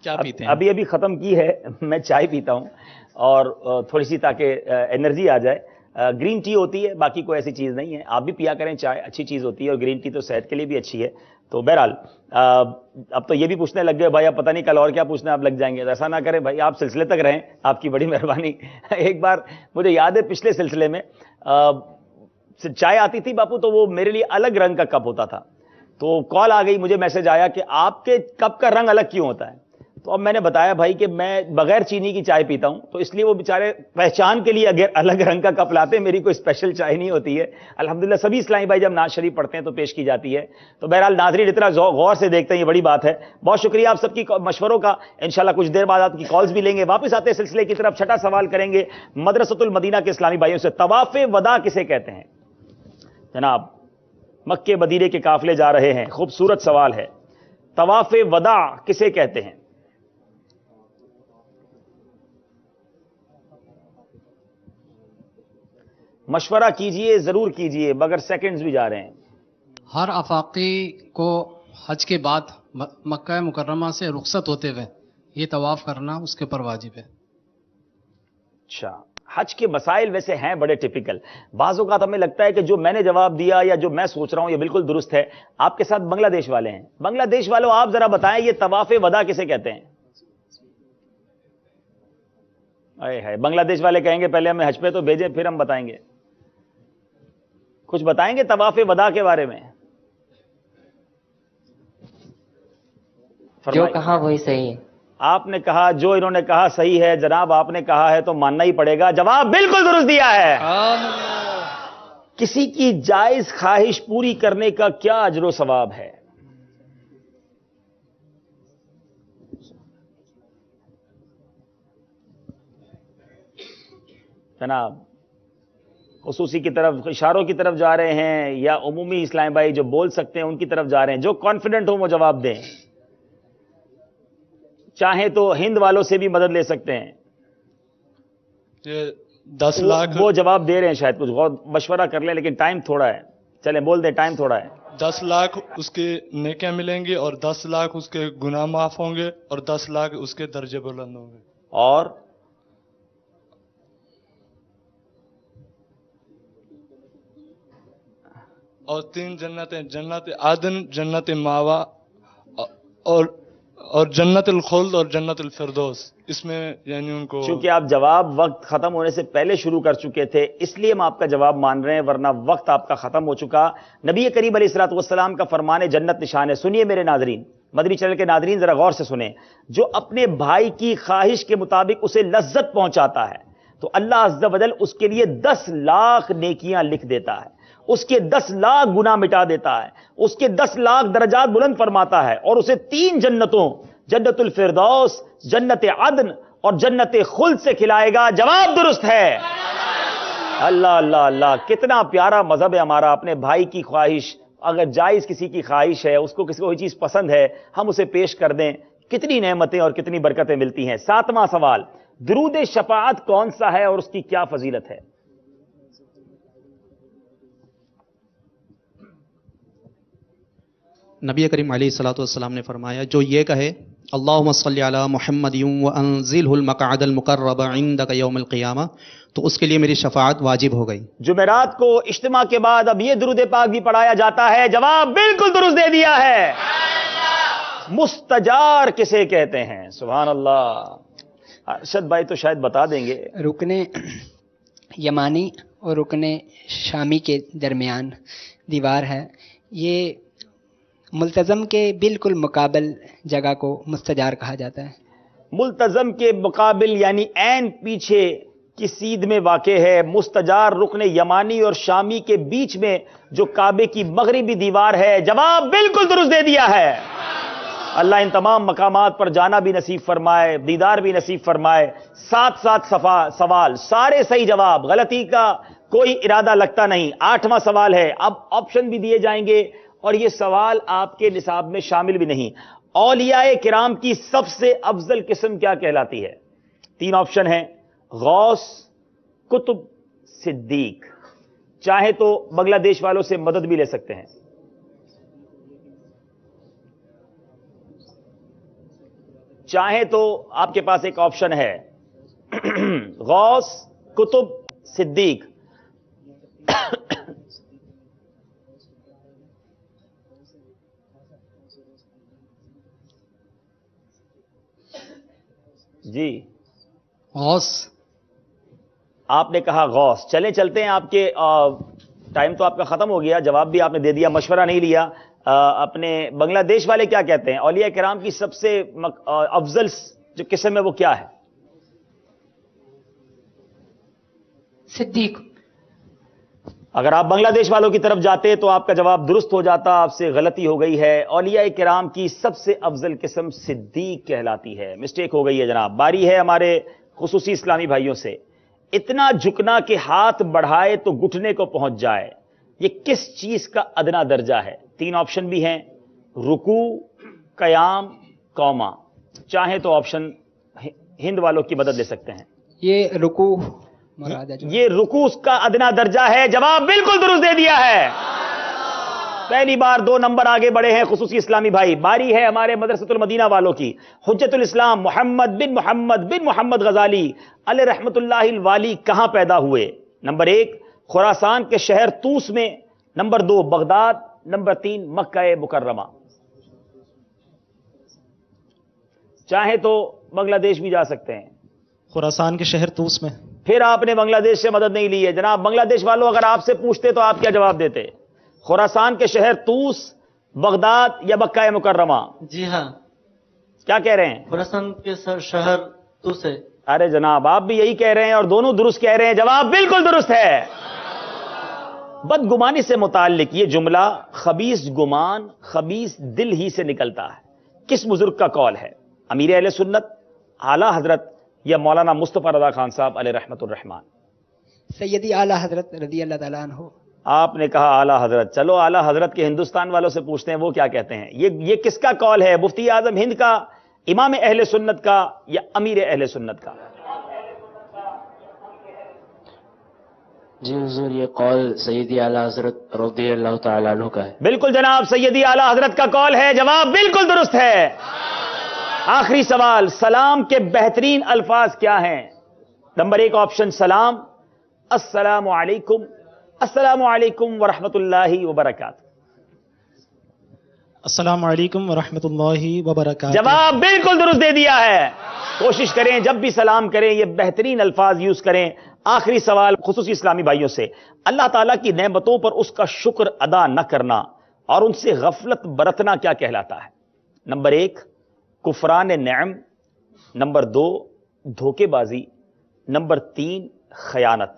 کیا پیتے ہیں؟ ابھی ختم کی ہے. میں چائے پیتا ہوں اور تھوڑی سی تاکہ انرجی آ جائے. گرین ٹی ہوتی ہے، باقی کوئی ایسی چیز نہیں ہے. آپ بھی پیا کریں، چائے اچھی چیز ہوتی ہے اور گرین ٹی تو صحت کے لیے بھی اچھی ہے. تو بہرحال اب تو یہ بھی پوچھنے لگ گئے بھائی، اب پتہ نہیں کل اور کیا پوچھنا آپ لگ جائیں گے. ایسا نہ کریں بھائی، آپ سلسلے تک رہیں، آپ کی بڑی مہربانی. ایک بار مجھے یاد ہے پچھلے سلسلے میں چائے آتی تھی باپو، تو وہ میرے لیے الگ رنگ کا کپ ہوتا تھا. تو کال آ گئی، مجھے میسج آیا کہ آپ کے کپ کا رنگ الگ کیوں ہوتا ہے. تو اب میں نے بتایا بھائی کہ میں بغیر چینی کی چائے پیتا ہوں، تو اس لیے وہ بیچارے پہچان کے لیے اگر الگ رنگ کا کپ لاتے ہیں. میری کوئی اسپیشل چائے نہیں ہوتی ہے. الحمدللہ سبھی اسلامی بھائی جب ناز شریف پڑھتے ہیں تو پیش کی جاتی ہے. تو بہرحال ناظرین اتنا غور سے دیکھتے ہیں، یہ بڑی بات ہے. بہت شکریہ آپ سب کی مشوروں کا. انشاءاللہ کچھ دیر بعد آپ کی کالز بھی لیں گے. واپس آتے سلسلے کی طرف. چھٹا سوال کریں گے مدرسۃ المدینہ کے اسلامی بھائیوں سے. طواف وداع کسے کہتے ہیں؟ جناب مکے مدینے کے قافلے جا رہے ہیں. خوبصورت سوال ہے. طواف وداع کسے کہتے ہیں؟ مشورہ کیجئے، ضرور کیجئے، مگر سیکنڈز بھی جا رہے ہیں. ہر آفاقی کو حج کے بعد مکہ مکرمہ سے رخصت ہوتے ہوئے یہ طواف کرنا اس کے اوپر واجب ہے. اچھا، حج کے مسائل ویسے ہیں بڑے ٹپیکل. بعض اوقات ہمیں لگتا ہے کہ جو میں نے جواب دیا یا جو میں سوچ رہا ہوں یہ بالکل درست ہے. آپ کے ساتھ بنگلہ دیش والے ہیں. بنگلہ دیش والوں آپ ذرا بتائیں یہ طواف وداع کسے کہتے ہیں؟ بنگلہ دیش والے کہیں گے پہلے ہمیں حج پہ تو بھیجیں پھر ہم بتائیں گے. کچھ بتائیں گے طواف وداع کے بارے میں؟ جو کہا وہی صحیح ہے. آپ نے کہا جو انہوں نے کہا صحیح ہے. جناب آپ نے کہا ہے تو ماننا ہی پڑے گا. جواب بالکل درست دیا ہے. کسی کی جائز خواہش پوری کرنے کا کیا اجر و ثواب ہے؟ جناب خصوصی کی طرف، اشاروں کی طرف جا رہے ہیں یا عمومی اسلام بھائی جو بول سکتے ہیں ان کی طرف جا رہے ہیں؟ جو کانفیڈنٹ ہوں وہ جواب دیں. چاہیں تو ہند والوں سے بھی مدد لے سکتے ہیں. یہ 10 لاکھ وہ جواب دے رہے ہیں، شاید کچھ غور مشورہ کر لیں لیکن ٹائم تھوڑا ہے. چلیں بول دیں، ٹائم تھوڑا ہے. 10 لاکھ اس کے نیکیاں ملیں گی اور 10 لاکھ اس کے گناہ معاف ہوں گے اور 10 لاکھ اس کے درجے بلند ہوں گے. اور 3 جنتیں، جنت عدن، جنت ماوا اور جنت الخلد اور جنت الفردوس، اس میں یعنی ان کو، چونکہ آپ جواب وقت ختم ہونے سے پہلے شروع کر چکے تھے اس لیے ہم آپ کا جواب مان رہے ہیں، ورنہ وقت آپ کا ختم ہو چکا۔ نبی کریم علیہ الصلوۃ والسلام کا فرمان جنت نشان ہے۔ سنیے میرے ناظرین، مدنی چینل کے ناظرین ذرا غور سے سنیں، جو اپنے بھائی کی خواہش کے مطابق اسے لذت پہنچاتا ہے تو اللہ عز و جل اس کے لیے 10 لاکھ نیکیاں لکھ دیتا ہے، اس کے 10 لاکھ گناہ مٹا دیتا ہے، اس کے 10 لاکھ درجات بلند فرماتا ہے، اور اسے 3 جنتوں، جنت الفردوس، جنت عدن اور جنت خلد سے کھلائے گا۔ جواب درست ہے۔ اللہ اللہ اللہ، کتنا پیارا مذہب ہے ہمارا۔ اپنے بھائی کی خواہش، اگر جائز کسی کی خواہش ہے، اس کو کسی کو کوئی چیز پسند ہے، ہم اسے پیش کر دیں، کتنی نعمتیں اور کتنی برکتیں ملتی ہیں۔ 7واں سوال، درود شفاعت کون سا ہے اور اس کی کیا فضیلت ہے؟ نبی کریم علیہ الصلوۃ والسلام نے فرمایا، جو یہ کہے اللہم صلی علی محمد وانزلہ المقعد المقرب عندک یوم القیامہ، تو اس کے لیے میری شفاعت واجب ہو گئی۔ جمعرات کو اجتماع کے بعد اب یہ درود پاک بھی پڑھایا جاتا ہے۔ جواب بالکل درست دے دیا ہے۔ مستجار کسے کہتے ہیں؟ سبحان اللہ۔ ارشد بھائی تو شاید بتا دیں گے۔ رکن یمانی اور رکن شامی کے درمیان دیوار ہے، یہ ملتزم کے بالکل مقابل جگہ کو مستجار کہا جاتا ہے۔ ملتزم کے مقابل یعنی عین پیچھے کی سیدھ میں واقع ہے۔ مستجار رکن یمانی اور شامی کے بیچ میں جو کعبے کی مغربی دیوار ہے۔ جواب بالکل درست دے دیا ہے۔ اللہ ان تمام مقامات پر جانا بھی نصیب فرمائے، دیدار بھی نصیب فرمائے۔ 7 سوال سارے صحیح جواب، غلطی کا کوئی ارادہ لگتا نہیں۔ 8واں سوال ہے، اب آپشن بھی دیے جائیں گے اور یہ سوال آپ کے نصاب میں شامل بھی نہیں۔ اولیاء کرام کی سب سے افضل قسم کیا کہلاتی ہے؟ 3 آپشن ہیں، غوث، قطب، صدیق۔ چاہے تو بنگلہ دیش والوں سے مدد بھی لے سکتے ہیں۔ چاہے تو آپ کے پاس ایک آپشن ہے، غوث، قطب، صدیق۔ جی غوث۔ آپ نے کہا غوث، چلیں چلتے ہیں، آپ کے ٹائم تو آپ کا ختم ہو گیا، جواب بھی آپ نے دے دیا، مشورہ نہیں لیا۔ اپنے بنگلہ دیش والے کیا کہتے ہیں؟ اولیاء کرام کی سب سے افضل جو قسم ہے وہ کیا ہے؟ صدیق۔ اگر آپ بنگلہ دیش والوں کی طرف جاتے تو آپ کا جواب درست ہو جاتا، آپ سے غلطی ہو گئی ہے۔ اولیاء کرام کی سب سے افضل قسم صدیق کہلاتی ہے، مسٹیک ہو گئی ہے جناب۔ باری ہے ہمارے خصوصی اسلامی بھائیوں سے۔ اتنا جھکنا کہ ہاتھ بڑھائے تو گھٹنے کو پہنچ جائے، یہ کس چیز کا ادنا درجہ ہے؟ 3 آپشن بھی ہیں، رکوع، قیام، قوما۔ چاہیں تو آپشن ہند والوں کی مدد لے سکتے ہیں۔ یہ رکوع مراد ہے۔ یہ رکوع اس کا ادنا درجہ ہے۔ جواب بالکل درست دے دیا ہے۔ پہلی بار 2 نمبر آگے بڑھے ہیں خصوصی اسلامی بھائی۔ باری ہے ہمارے مدرسۃ المدینہ والوں کی۔ حجت الاسلام محمد بن محمد غزالی علیہ رحمت اللہ الوالی کہاں پیدا ہوئے؟ نمبر 1 خراسان کے شہر طوس میں، نمبر 2 بغداد، نمبر 3 مکہ مکرمہ۔ چاہے تو بنگلہ دیش بھی جا سکتے ہیں۔ خراسان کے شہر طوس میں۔ پھر آپ نے بنگلہ دیش سے مدد نہیں لی ہے جناب۔ بنگلہ دیش والوں اگر آپ سے پوچھتے تو آپ کیا جواب دیتے؟ خراسان کے شہر طوس، بغداد یا مکہ مکرمہ؟ جی ہاں، کیا کہہ رہے ہیں؟ خراسان کے شہر طوس ہے۔ ارے جناب آپ بھی یہی کہہ رہے ہیں اور دونوں درست کہہ رہے ہیں۔ جواب بالکل درست ہے۔ بدگمانی سے متعلق یہ جملہ خبیث گمان خبیث دل ہی سے نکلتا ہے، کس بزرگ کا قول ہے؟ امیر اہل سنت، اعلیٰ حضرت یا مولانا مصطفیٰ رضا خان صاحب علیہ رحمت الرحمان؟ سیدی اعلیٰ حضرت رضی اللہ تعالیٰ عنہ۔ آپ نے کہا اعلیٰ حضرت، چلو اعلیٰ حضرت کے ہندوستان والوں سے پوچھتے ہیں وہ کیا کہتے ہیں۔ یہ کس کا قول ہے؟ مفتی اعظم ہند کا، امام اہل سنت کا یا امیر اہل سنت کا؟ جی حضور، یہ قول سیدی اعلیٰ حضرت رضی اللہ تعالیٰ عنہ کا ہے۔ بالکل جناب، سیدی اعلیٰ حضرت کا قول ہے۔ جواب بالکل درست ہے۔ آخری سوال، سلام کے بہترین الفاظ کیا ہیں؟ نمبر 1 آپشن سلام، السلام علیکم، السلام علیکم ورحمۃ اللہ وبرکاتہ۔ السلام علیکم ورحمۃ اللہ وبرکاتہ. جواب بالکل درست دے دیا ہے. کوشش کریں جب بھی سلام کریں یہ بہترین الفاظ یوز کریں. آخری سوال خصوصی اسلامی بھائیوں سے، اللہ تعالیٰ کی نعمتوں پر اس کا شکر ادا نہ کرنا اور ان سے غفلت برتنا کیا کہلاتا ہے؟ نمبر 1 کفران نعم، نمبر 2 دھوکے بازی، نمبر 3 خیانت.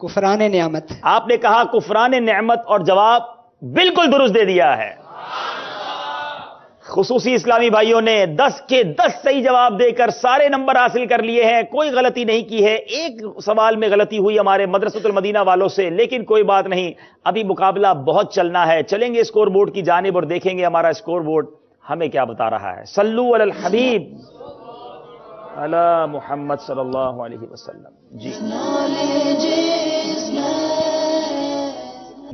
کفران نعمت. آپ نے کہا کفران نعمت اور جواب بالکل درست دے دیا ہے. خصوصی اسلامی بھائیوں نے 10 کے 10 صحیح جواب دے کر سارے نمبر حاصل کر لیے ہیں، کوئی غلطی نہیں کی ہے. ایک سوال میں غلطی ہوئی ہمارے مدرسۃ المدینہ والوں سے، لیکن کوئی بات نہیں، ابھی مقابلہ بہت چلنا ہے. چلیں گے اسکور بورڈ کی جانب اور دیکھیں گے ہمارا اسکور بورڈ ہمیں کیا بتا رہا ہے. صلو علی الحبیب علی محمد صلی اللہ علیہ وسلم. جی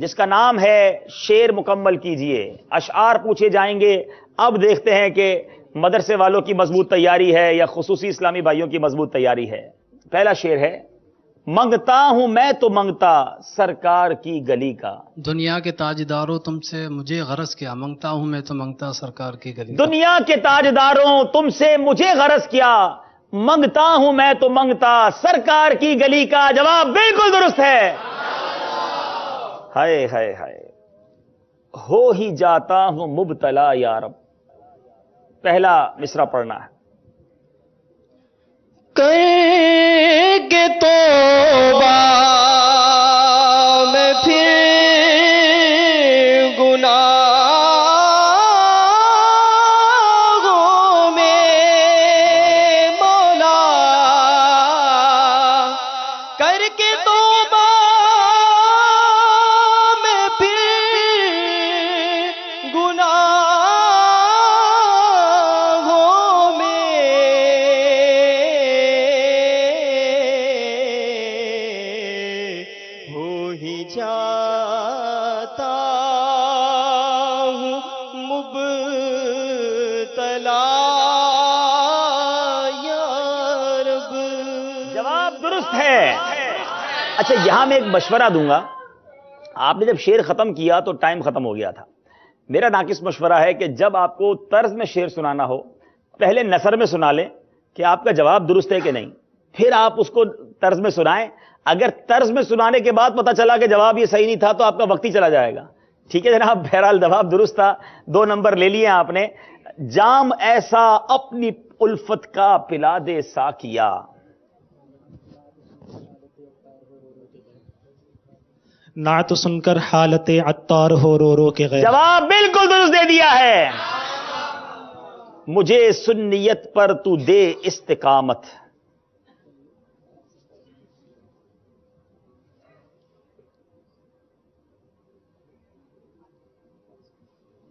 جس کا نام ہے شعر مکمل کیجئے. اشعار پوچھے جائیں گے. اب دیکھتے ہیں کہ مدرسے والوں کی مضبوط تیاری ہے یا خصوصی اسلامی بھائیوں کی مضبوط تیاری ہے. پہلا شعر ہے، منگتا ہوں میں تو منگتا سرکار کی گلی کا. دنیا کے تاجداروں تم سے مجھے غرض کیا، منگتا ہوں میں تو منگتا سرکار کی گلی کا. دنیا کے تاجداروں تم سے مجھے غرض کیا، منگتا ہوں میں تو منگتا سرکار کی گلی کا. جواب بالکل درست ہے. ہائے ہائے ہائے، ہو ہی جاتا ہوں مبتلا یا رب. پہلا مصرع پڑھنا ہے. کریں گے توبہ میں پھر گناہوں میں مولا، کر کے توبہ میں پھر گناہوں جاتا ہوں مبتلا یا رب. جواب درست ہے. اچھا یہاں میں ایک مشورہ دوں گا. آپ نے جب شعر ختم کیا تو ٹائم ختم ہو گیا تھا. میرا ناقص مشورہ ہے کہ جب آپ کو طرز میں شعر سنانا ہو پہلے نثر میں سنا لیں کہ آپ کا جواب درست ہے کہ نہیں، پھر آپ اس کو طرز میں سنائیں. اگر طرز میں سنانے کے بعد پتہ چلا کہ جواب یہ صحیح نہیں تھا تو آپ کا وقت ہی چلا جائے گا. ٹھیک ہے جناب، بہرحال جواب درست تھا. 2 نمبر لے لیے آپ نے. جام ایسا اپنی الفت کا پلا دے ساکیا. نعت سن کر حالت عطار ہو رو رو کے غیر. جواب بالکل درست دے دیا ہے. مجھے سنیت پر تو دے استقامت.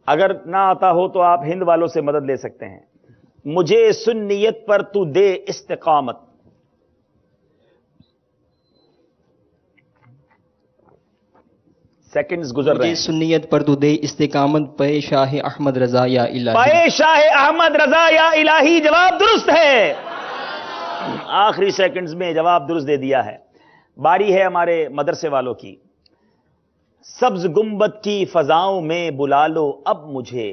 اگر نہ آتا ہو تو آپ ہند والوں سے مدد لے سکتے ہیں. مجھے سنیت پر تو دے استقامت. سیکنڈز گزر رہے ہیں. سنیت پر تو دے استقامت، پے شاہ احمد رضا یا الہی. پے شاہ احمد رضا یا الہی. جواب درست ہے. آخری سیکنڈز میں جواب درست دے دیا ہے. باری ہے ہمارے مدرسے والوں کی. سبز گنبد کی فضاؤں میں بلا لو اب مجھے.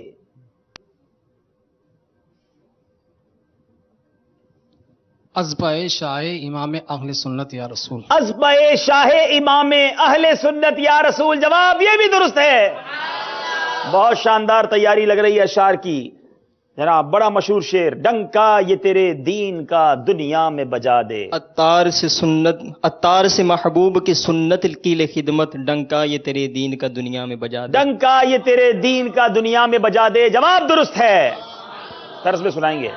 ازبائے شاہ امام اہل سنت یا رسول. ازبائے شاہ امام اہل سنت یا رسول. جواب یہ بھی درست ہے. بہت شاندار تیاری لگ رہی ہے اشعار کی. جناب بڑا مشہور شعر، ڈنکا یہ تیرے دین کا دنیا میں بجا دے. عطار سے سنت، عطار سے محبوب کی سنت کی لے خدمت، ڈنکا یہ تیرے دین کا دنیا میں بجا دے. ڈنکا یہ تیرے دین کا دنیا میں بجا دے. جواب درست ہے. طرز میں سنائیں گے.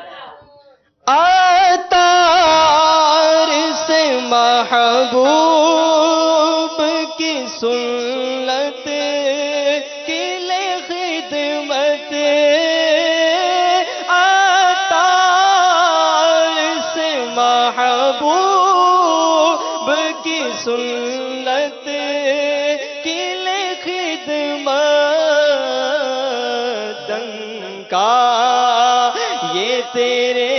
عطار سے محبوب کی سنت کی لے خدمت، محبوب کی سنت کی لے خدمت، ڈنکا یہ تیرے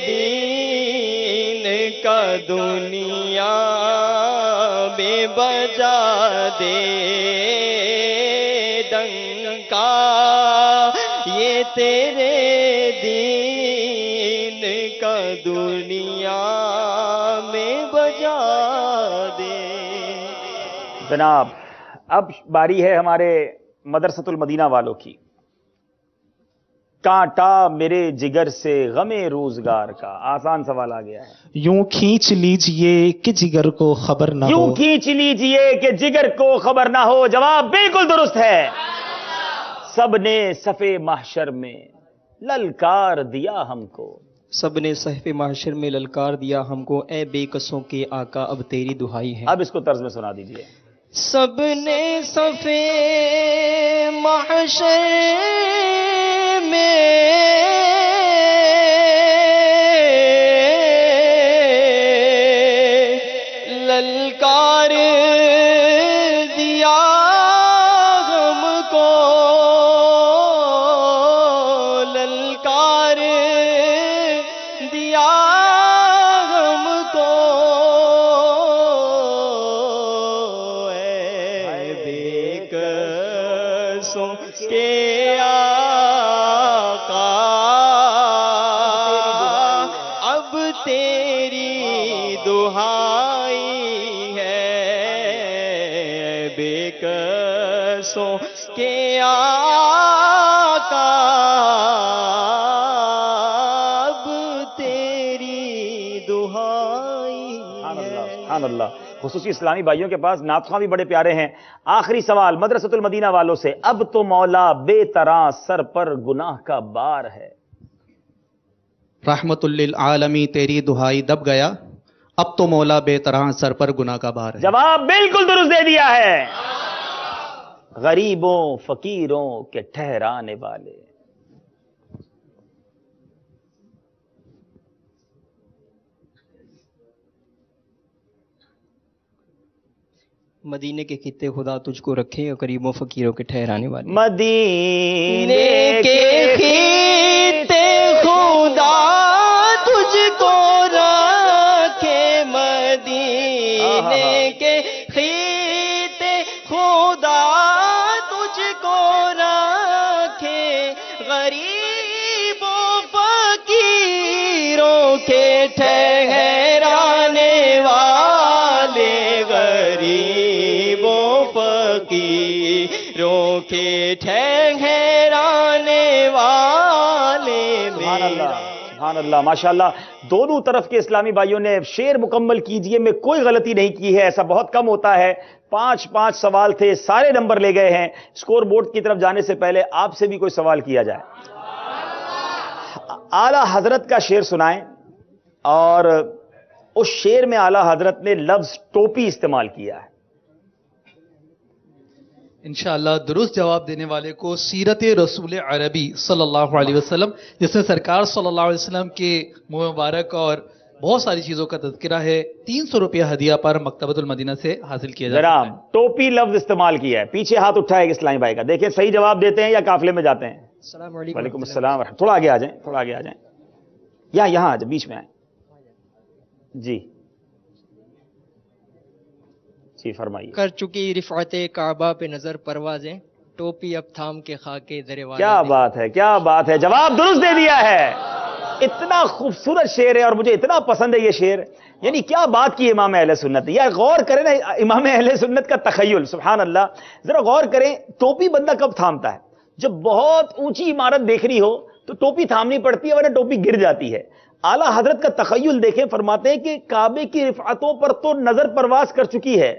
دین کا دنیا میں بجا دے. ڈنکا یہ تیرے دین کا دنیا میں بجا دے. جناب اب باری ہے ہمارے مدرسۃ المدینہ والوں کی. کانٹا میرے جگر سے غم روزگار کا. آسان سوال آ گیا ہے. یوں کھینچ لیجئے کہ جگر کو خبر نہ ہو. یوں کھینچ لیجئے کہ جگر کو خبر نہ ہو. جواب بالکل درست ہے. سب نے صفِ محشر میں للکار دیا ہم کو. سب نے صحف محشر میں للکار دیا ہم کو، اے بے کسوں کے آقا اب تیری دہائی ہے. اب اس کو طرز میں سنا دیجئے. سب نے صفِ محشر میں للکار دیا ہم کو، للکار دیا ہم کو، اے بے کسوں کے آقا اب تیری دہائی ہے، بے کسوں کے آقا اب تیری دہائی ہے. سبحان اللہ. خصوصی اسلامی بھائیوں کے پاس نعت خواں بھی بڑے پیارے ہیں. آخری سوال مدرسۃ المدینہ والوں سے. اب تو مولا بے طرح سر پر گناہ کا بار ہے. رحمت للعالمی تیری دہائی دب گیا، اب تو مولا بے طرح سر پر گناہ کا بار ہے. جواب بالکل درست دے دیا ہے. غریبوں فقیروں کے ٹھہرانے والے. مدینے کے خطے خدا تجھ کو رکھے اور غریبوں فقیروں کے ٹھہرانے والے. مدینے کے خطے خدا تجھ کو رکھے، مدینے کے خطے خدا تجھ کو رکھے، غریبوں فقیروں کے ٹھہرانے والے، غریبوں فقیروں کے ٹھہرانے والے. سبحان اللہ ماشاءاللہ. دونوں طرف کے اسلامی بھائیوں نے شعر مکمل کیجئے میں کوئی غلطی نہیں کی ہے. ایسا بہت کم ہوتا ہے. 5 سوال تھے، سارے نمبر لے گئے ہیں. اسکور بورڈ کی طرف جانے سے پہلے آپ سے بھی کوئی سوال کیا جائے. اعلیٰ حضرت کا شعر سنائیں. اور اس شعر میں اعلیٰ حضرت نے لفظ ٹوپی استعمال کیا ہے. انشاءاللہ درست جواب دینے والے کو سیرت رسول عربی صلی اللہ علیہ وسلم، جس میں سرکار صلی اللہ علیہ وسلم کے منہ مبارک اور بہت ساری چیزوں کا تذکرہ ہے، 300 روپیہ ہدیہ پر مکتبۃ المدینہ سے حاصل کیا جاتا ہے. جناب ٹوپی لفظ استعمال کیا ہے. پیچھے ہاتھ اٹھا ہے اسلامی بھائی کا. دیکھیں صحیح جواب دیتے ہیں یا قافلے میں جاتے ہیں. السلام علیکم. وعلیکم السلام. تھوڑا آگے آ جائیں، تھوڑا آگے آ جائیں. یہاں آ جائیں، بیچ میں آئیں. جی فرمائیے. کر چکی رفعت کعبہ پہ نظر پروازیں، ٹوپی اب تھام کے خاکے درے والے. کیا بات ہے، کیا بات ہے. جواب درست دے دیا ہے. اتنا خوبصورت شعر ہے اور مجھے اتنا پسند ہے یہ شعر. یعنی کیا بات کی امام اہل سنت نے. یا غور کریں نا امام اہل سنت کا تخیل. سبحان اللہ. ذرا غور کریں ٹوپی بندہ کب تھامتا ہے؟ جب بہت اونچی عمارت دیکھنی ہو تو ٹوپی تھامنی پڑتی ہے ورنہ ٹوپی گر جاتی ہے. اعلیٰ حضرت کا تخیل دیکھیں. فرماتے ہیں کہ کعبے کی رفعتوں پر تو نظر پرواز کر چکی ہے،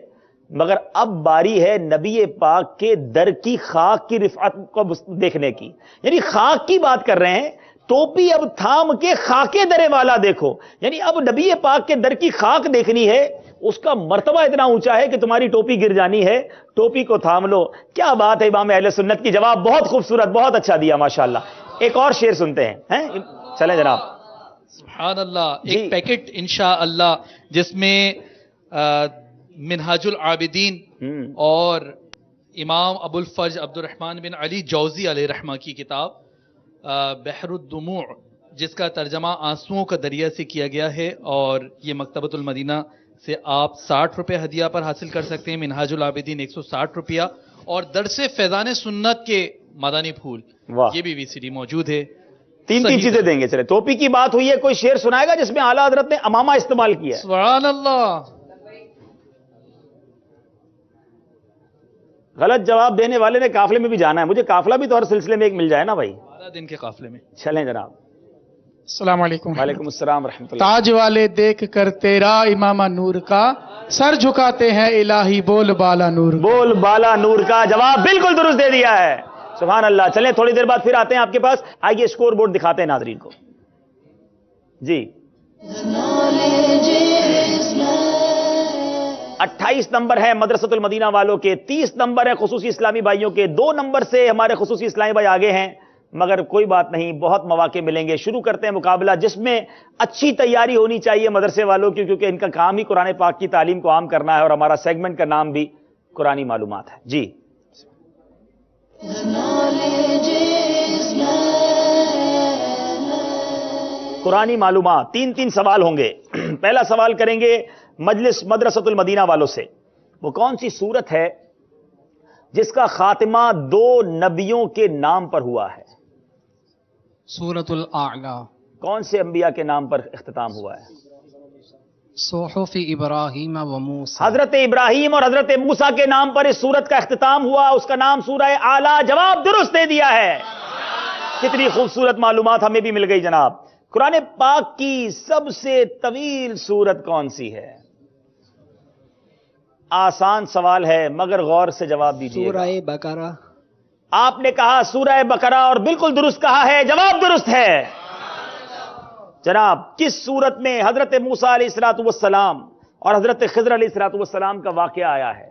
مگر اب باری ہے نبی پاک کے در کی خاک کی رفعت کو دیکھنے کی. یعنی خاک کی بات کر رہے ہیں. ٹوپی اب تھام کے خاکے درے والا دیکھو. یعنی اب نبی پاک کے در کی خاک دیکھنی ہے. اس کا مرتبہ اتنا اونچا ہے کہ تمہاری ٹوپی گر جانی ہے، ٹوپی کو تھام لو. کیا بات ہے امام اہل سنت کی. جواب بہت خوبصورت، بہت اچھا دیا ماشاءاللہ. ایک اور شعر سنتے ہیں. چلیں جناب. سبحان اللہ. ایک پیکٹ انشاءاللہ جس میں منہاج العابدین اور امام ابو الفرج عبد الرحمن بن علی جوزی علیہ رحمہ کی کتاب بحر الدموع، جس کا ترجمہ آنسوؤں کا دریا سے کیا گیا ہے، اور یہ مکتبۃ المدینہ سے آپ 60 روپے ہدیہ پر حاصل کر سکتے ہیں. منہاج العابدین 160 روپیہ اور درس فیضان سنت کے مدانی پھول، واہ، یہ بھی VCD موجود ہے. تین چیزیں دیں گے. چلے ٹوپی کی بات ہوئی ہے، کوئی شعر سنائے گا جس میں اعلیٰ حضرت نے امامہ استعمال کیا ہے؟ سبحان اللہ. غلط جواب دینے والے نے قافلے میں بھی جانا ہے. مجھے قافلہ بھی تو ہر سلسلے میں ایک مل جائے نا بھائی. 12 دن کے قافلے میں. چلیں جناب. السلام علیکم. وعلیکم السلام ورحمۃ اللہ. تاج والے دیکھ کر تیرا امامہ نور کا سر جھکاتے ہیں الہی بول بالا نور. بول بالا نور کا جواب بالکل درست دے دیا ہے. سبحان اللہ. چلیں تھوڑی دیر بعد پھر آتے ہیں آپ کے پاس. آئیے اسکور بورڈ دکھاتے ہیں ناظرین کو. جی 28 نمبر ہے مدرسۃ المدینہ والوں کے، 30 نمبر ہے خصوصی اسلامی بھائیوں کے. 2 نمبر سے ہمارے خصوصی اسلامی بھائی آگے ہیں، مگر کوئی بات نہیں، بہت مواقع ملیں گے. شروع کرتے ہیں مقابلہ جس میں اچھی تیاری ہونی چاہیے مدرسے والوں کی، کیونکہ ان کا کام ہی قرآن پاک کی تعلیم کو عام کرنا ہے، اور ہمارا سیگمنٹ کا نام بھی قرآنی معلومات ہے. جی قرآنی معلومات. 3 سوال ہوں گے. پہلا سوال کریں گے مجلس مدرسۃ المدینہ والوں سے. وہ کون سی سورت ہے جس کا خاتمہ 2 نبیوں کے نام پر ہوا ہے؟ سورۃ الاعلی. کون سے انبیاء کے نام پر اختتام ہوا ہے؟ صحف ابراہیم و موسیٰ. حضرت ابراہیم اور حضرت موسیٰ کے نام پر اس سورت کا اختتام ہوا. اس کا نام سورہ اعلی. جواب درست دے دیا ہے. کتنی خوبصورت معلومات ہمیں بھی مل گئی جناب. قرآن پاک کی سب سے طویل سورت کون سی ہے؟ آسان سوال ہے مگر غور سے جواب دیجیے. سورہ بقرہ. آپ نے کہا سورہ بقرہ اور بالکل درست کہا ہے. جواب درست ہے. جناب کس سورت میں حضرت موسیٰ علیہ الصلوۃ والسلام اور حضرت خضر علیہ الصلوۃ والسلام کا واقعہ آیا ہے؟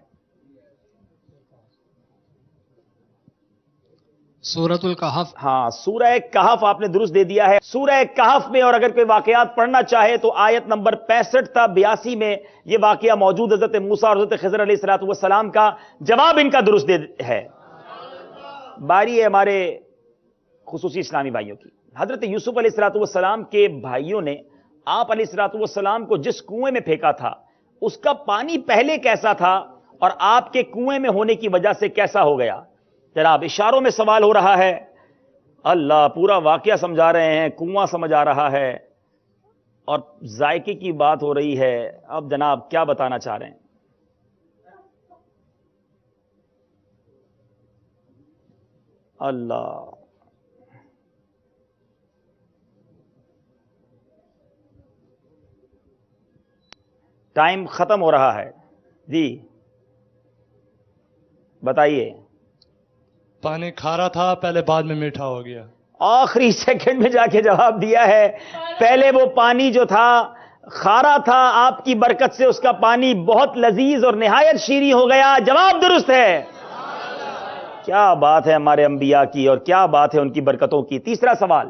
سورۃ الکہف. ہاں سورہ کہف آپ نے درست دے دیا ہے. سورہ کہف میں، اور اگر کوئی واقعات پڑھنا چاہے تو آیت نمبر 65 تا 82 میں یہ واقعہ موجود حضرت موسیٰ اور حضرت خضر علیہ الصلوۃ والسلام کا. جواب ان کا درست ہے. باری ہے ہمارے خصوصی اسلامی بھائیوں کی. حضرت یوسف علیہ الصلوۃ والسلام کے بھائیوں نے آپ علیہ الصلوۃ والسلام کو جس کنویں میں پھینکا تھا اس کا پانی پہلے کیسا تھا اور آپ کے کنویں میں ہونے کی وجہ سے کیسا ہو گیا؟ جناب اشاروں میں سوال ہو رہا ہے. اللہ پورا واقعہ سمجھا رہے ہیں، کنواں سمجھ آ رہا ہے اور ذائقے کی بات ہو رہی ہے. اب جناب کیا بتانا چاہ رہے ہیں؟ اللہ ٹائم ختم ہو رہا ہے. جی بتائیے. پانی کھارا تھا پہلے، بعد میں میٹھا ہو گیا. آخری سیکنڈ میں جا کے جواب دیا ہے. پہلے وہ پانی جو تھا کھارا تھا، آپ کی برکت سے اس کا پانی بہت لذیذ اور نہایت شیریں ہو گیا. جواب درست ہے. کیا بات ہے ہمارے انبیاء کی اور کیا بات ہے ان کی برکتوں کی. تیسرا سوال،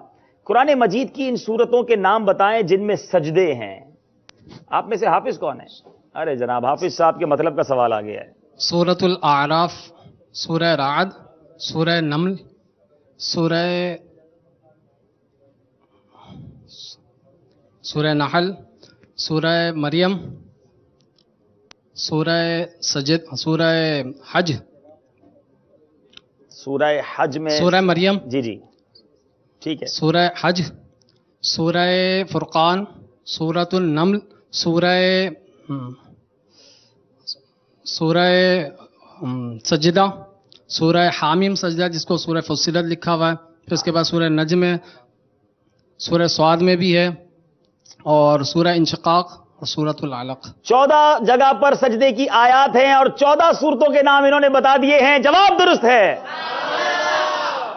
قرآن مجید کی ان سورتوں کے نام بتائیں جن میں سجدے ہیں. آپ میں سے حافظ کون ہے؟ ارے جناب حافظ صاحب کے مطلب کا سوال آ گیا ہے. سورۃ الاعراف، سورہ رعد، سورہ نمل، سورہ نحل، سورہ مریم، سورہ حج. سورہ حج میں سورہ مریم، جی جی ٹھیک ہے. سورہ حج، سورہ فرقان، سورۃ النمل، سورہ سجدہ، سورہ حامیم سجدہ جس کو سورہ فصلت لکھا ہوا ہے. پھر اس کے بعد سورہ نجم ہے، سورہ سعد میں بھی ہے، اور سورہ انشقاق اور سورۃ العلق. 14 جگہ پر سجدے کی آیات ہیں اور 14 سورتوں کے نام انہوں نے بتا دیے ہیں. جواب درست ہے.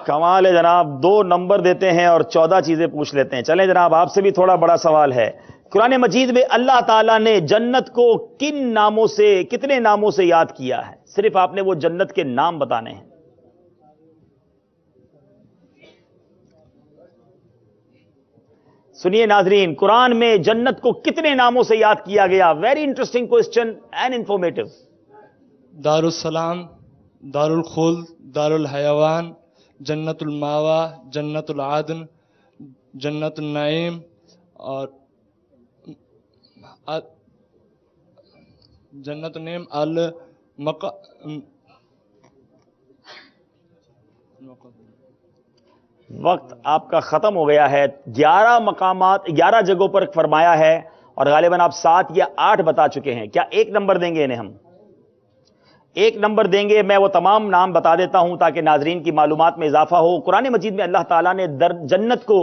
کمال ہے جناب. 2 نمبر دیتے ہیں اور 14 چیزیں پوچھ لیتے ہیں. چلیں جناب آپ سے بھی تھوڑا بڑا سوال ہے. قرآن مجید میں اللہ تعالیٰ نے جنت کو کتنے ناموں سے یاد کیا ہے؟ صرف آپ نے وہ جنت کے نام بتانے ہیں. سنیے ناظرین، قرآن میں جنت کو کتنے ناموں سے یاد کیا گیا؟ Very interesting question and informative. دار السلام، دار الخلد، دار الحیوان، جنت الماوا، جنت العدن، جنت النعیم، اور جنت النعیم، وقت آپ کا ختم ہو گیا ہے. 11 مقامات 11 جگہوں پر فرمایا ہے اور غالباً آپ 7 یا 8 بتا چکے ہیں. کیا ایک نمبر دیں گے انہیں؟ ہم ایک نمبر دیں گے. میں وہ تمام نام بتا دیتا ہوں تاکہ ناظرین کی معلومات میں اضافہ ہو. قرآن مجید میں اللہ تعالیٰ نے جنت کو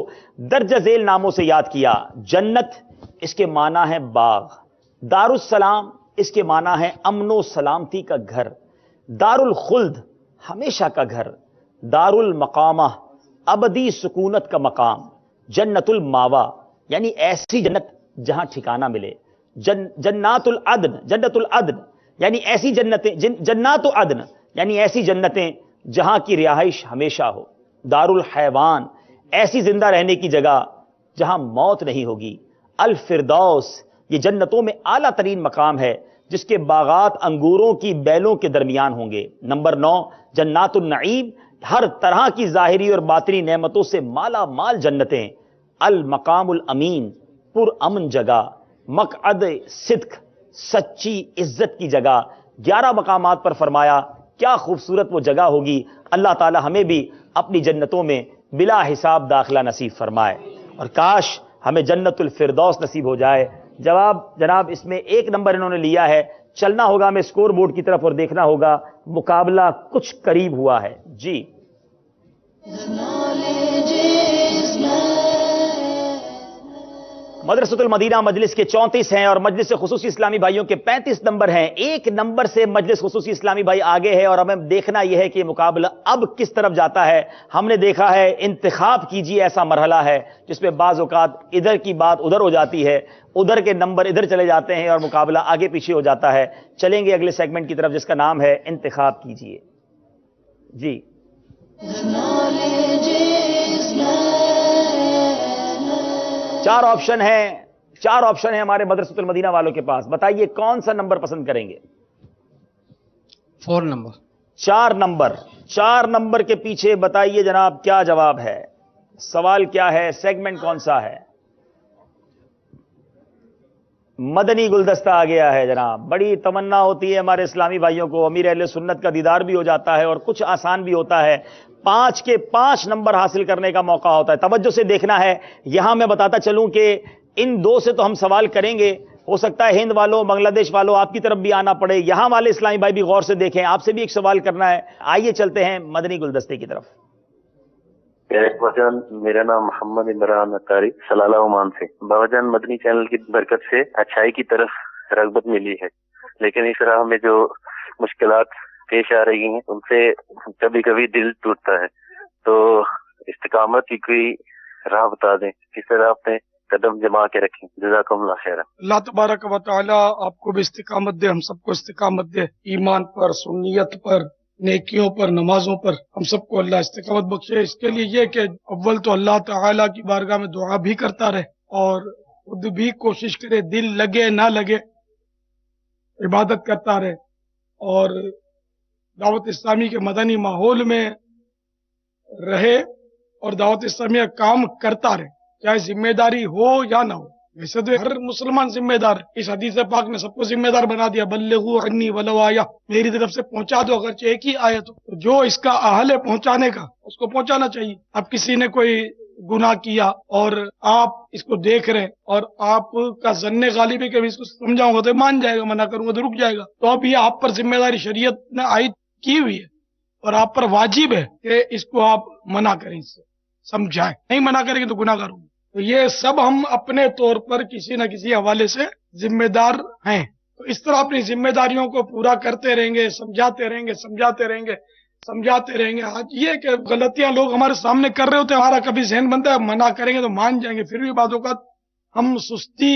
درجہ ذیل ناموں سے یاد کیا. جنت اس کے معنی ہے باغ. دارالسلام اس کے معنی ہے امن و سلامتی کا گھر. دار الخلد ہمیشہ کا گھر. دار المقامہ ابدی سکونت کا مقام. جنت الماوا یعنی ایسی جنت جہاں ٹھکانہ ملے. جنات العدن جنت العدن یعنی ایسی جنتیں. جنات عدن یعنی ایسی جنتیں جہاں کی رہائش ہمیشہ ہو. دار الحیوان ایسی زندہ رہنے کی جگہ جہاں موت نہیں ہوگی. الفردوس یہ جنتوں میں اعلیٰ ترین مقام ہے جس کے باغات انگوروں کی بیلوں کے درمیان ہوں گے. نمبر 9 جنات النعیم ہر طرح کی ظاہری اور باطنی نعمتوں سے مالا مال جنتیں. المقام الامین پر امن جگہ. مقعد صدق سچی عزت کی جگہ. 11 مقامات پر فرمایا. کیا خوبصورت وہ جگہ ہوگی. اللہ تعالی ہمیں بھی اپنی جنتوں میں بلا حساب داخلہ نصیب فرمائے اور کاش ہمیں جنت الفردوس نصیب ہو جائے. جواب جناب اس میں 1 نمبر انہوں نے لیا ہے. چلنا ہوگا ہمیں سکور بورڈ کی طرف اور دیکھنا ہوگا مقابلہ کچھ قریب ہوا ہے. جی مدرسۃ المدینہ مجلس کے 34 ہیں اور مجلس خصوصی اسلامی بھائیوں کے 35 نمبر ہیں. 1 نمبر سے مجلس خصوصی اسلامی بھائی آگے ہے اور ہمیں دیکھنا یہ ہے کہ یہ مقابلہ اب کس طرف جاتا ہے. ہم نے دیکھا ہے انتخاب کیجئے ایسا مرحلہ ہے جس میں بعض اوقات ادھر کی بات ادھر ہو جاتی ہے, ادھر کے نمبر ادھر چلے جاتے ہیں اور مقابلہ آگے پیچھے ہو جاتا ہے. چلیں گے اگلے سیگمنٹ کی طرف جس کا نام ہے انتخاب کیجئے. جی چار آپشن ہیں ہمارے مدرسۃ المدینہ والوں کے پاس. بتائیے کون سا نمبر پسند کریں گے؟ 4 نمبر. 4 نمبر کے پیچھے بتائیے جناب کیا جواب ہے. سوال کیا ہے؟ سیگمنٹ کون سا ہے؟ مدنی گلدستہ آ گیا ہے جناب. بڑی تمنا ہوتی ہے ہمارے اسلامی بھائیوں کو, امیر اہل سنت کا دیدار بھی ہو جاتا ہے اور کچھ آسان بھی ہوتا ہے. 5 کے 5 نمبر حاصل کرنے کا موقع ہوتا ہے. توجہ سے دیکھنا ہے. یہاں میں بتاتا چلوں کہ ان 2 سے تو ہم سوال کریں گے. ہو سکتا ہے ہند والوں بنگلہ دیش والوں آپ کی طرف بھی آنا پڑے. یہاں والے اسلامی بھائی بھی غور سے دیکھیں, آپ سے بھی ایک سوال کرنا ہے. آئیے چلتے ہیں مدنی گلدستے کی طرف. بابا جان میرا نام محمد عمران اطاری سلالہ عمان سے. بابا جان مدنی چینل کی برکت سے اچھائی کی طرف رغبت ملی ہے, لیکن اس راہ میں جو مشکلات پیش آ رہی ہیں ان سے کبھی کبھی دل ٹوٹتا ہے. تو استقامت کی کوئی راہ بتا دیں, کس طرح اپنے قدم جما کے رکھیں. جزاکم اللہ خیر. اللہ تبارک و تعالی آپ کو بھی استقامت دے, ہم سب کو استقامت دے. ایمان پر, سنیت پر, نیکیوں پر, نمازوں پر ہم سب کو اللہ استقامت بخشے. اس کے لیے یہ کہ اول تو اللہ تعالیٰ کی بارگاہ میں دعا بھی کرتا رہے اور خود بھی کوشش کرے, دل لگے نہ لگے عبادت کرتا رہے اور دعوت اسلامی کے مدنی ماحول میں رہے اور دعوت اسلامی کا کام کرتا رہے, چاہے ذمہ داری ہو یا نہ ہو. ویسے تو ہر مسلمان ذمہ دار ہے. اس حدیث پاک نے سب کو ذمہ دار بنا دیا. بلغوا عنی ولو آیا, میری طرف سے پہنچا دو اگرچہ ایک ہی آیا. تو جو اس کا اہل ہے پہنچانے کا اس کو پہنچانا چاہیے. اب کسی نے کوئی گناہ کیا اور آپ اس کو دیکھ رہے اور آپ کا ظن غالب ہے کہ اس کو سمجھاؤں گا تو مان جائے گا, منع کروں گا تو رک جائے گا. تو اب یہ آپ پر ذمہ داری شریعت نے عائد کی ہوئی ہے اور آپ پر واجب ہے کہ اس کو آپ منع کریں, اس سے سمجھائیں. نہیں منع کریں گے تو گناہ کروں گے. تو یہ سب ہم اپنے طور پر کسی نہ کسی حوالے سے ذمہ دار ہیں. تو اس طرح اپنی ذمہ داریوں کو پورا کرتے رہیں گے, سمجھاتے رہیں گے. آج یہ کہ غلطیاں لوگ ہمارے سامنے کر رہے ہوتے ہیں, ہمارا کبھی ذہن بنتا ہے منع کریں گے تو مان جائیں گے, پھر بھی بعض اوقات ہم سستی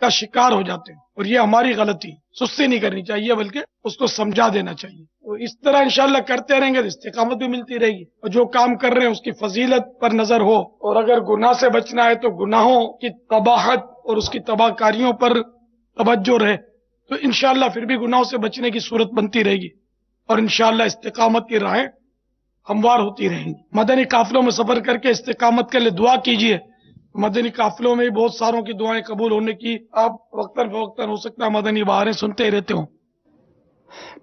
کا شکار ہو جاتے ہیں اور یہ ہماری غلطی. سستی نہیں کرنی چاہیے بلکہ اس کو سمجھا دینا چاہیے. تو اس طرح انشاءاللہ کرتے رہیں گے تو استقامت بھی ملتی رہے گی اور جو کام کر رہے ہیں اس کی فضیلت پر نظر ہو. اور اگر گناہ سے بچنا ہے تو گناہوں کی قباحت اور اس کی تباہ کاریوں پر توجہ رہے تو انشاءاللہ پھر بھی گناہوں سے بچنے کی صورت بنتی رہے گی اور انشاءاللہ استقامت کی راہیں ہموار ہوتی رہیں گی. مدنی قافلوں میں سفر کر کے استقامت کے لیے دعا کیجیے. مدنی قافلوں میں بہت ساروں کی دعائیں قبول ہونے کی آپ وقتاً فوقتاً ہو سکتا ہے مدنی بہاریں سنتے ہی رہتے ہوں.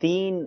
3